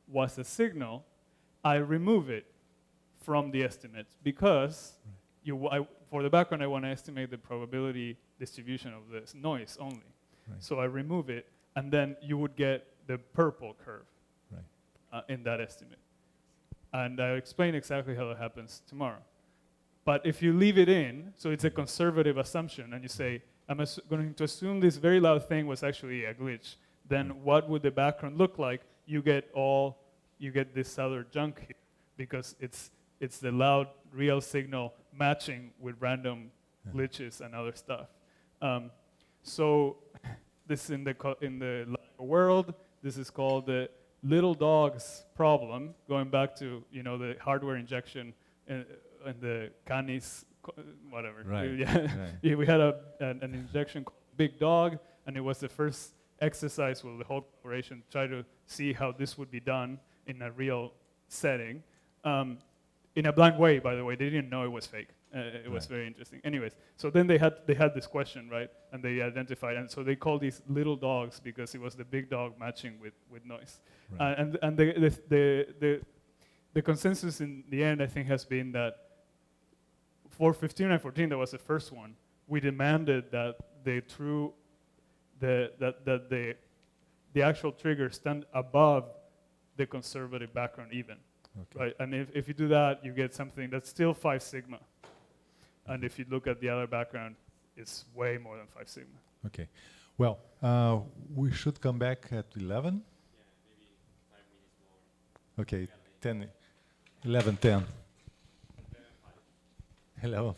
was a signal, I remove it from the estimates, because for the background I want to estimate the probability distribution of this noise only. Right. So I remove it, and then you would get the purple curve in that estimate. And I'll explain exactly how that happens tomorrow. But if you leave it in, so it's a conservative assumption, and you say, I'm going to assume this very loud thing was actually a glitch, then what would the background look like? You get this other junk here, because it's the loud real signal matching with random glitches and other stuff. So this in the LIGO world, this is called the little dogs problem, going back to the hardware injection and the Canis, whatever. Right. Yeah, we had an injection called Big Dog, and it was the first exercise where the whole corporation tried to see how this would be done in a real setting. In a blank way, by the way. They didn't know it was fake. It was very interesting. Anyways, so then they had this question, right? And they identified, and so they called these little dogs because it was the big dog matching with noise. Right. And the consensus in the end, I think, has been that for 15 and 14, that was the first one, we demanded that the actual trigger stand above the conservative background even. Okay. Right? And if you do that, you get something that's still 5 sigma. And if you look at the other background, it's way more than 5 sigma. Okay. Well, we should come back at 11. Yeah, maybe 5 minutes more. Okay, 10, 11, 10. 11.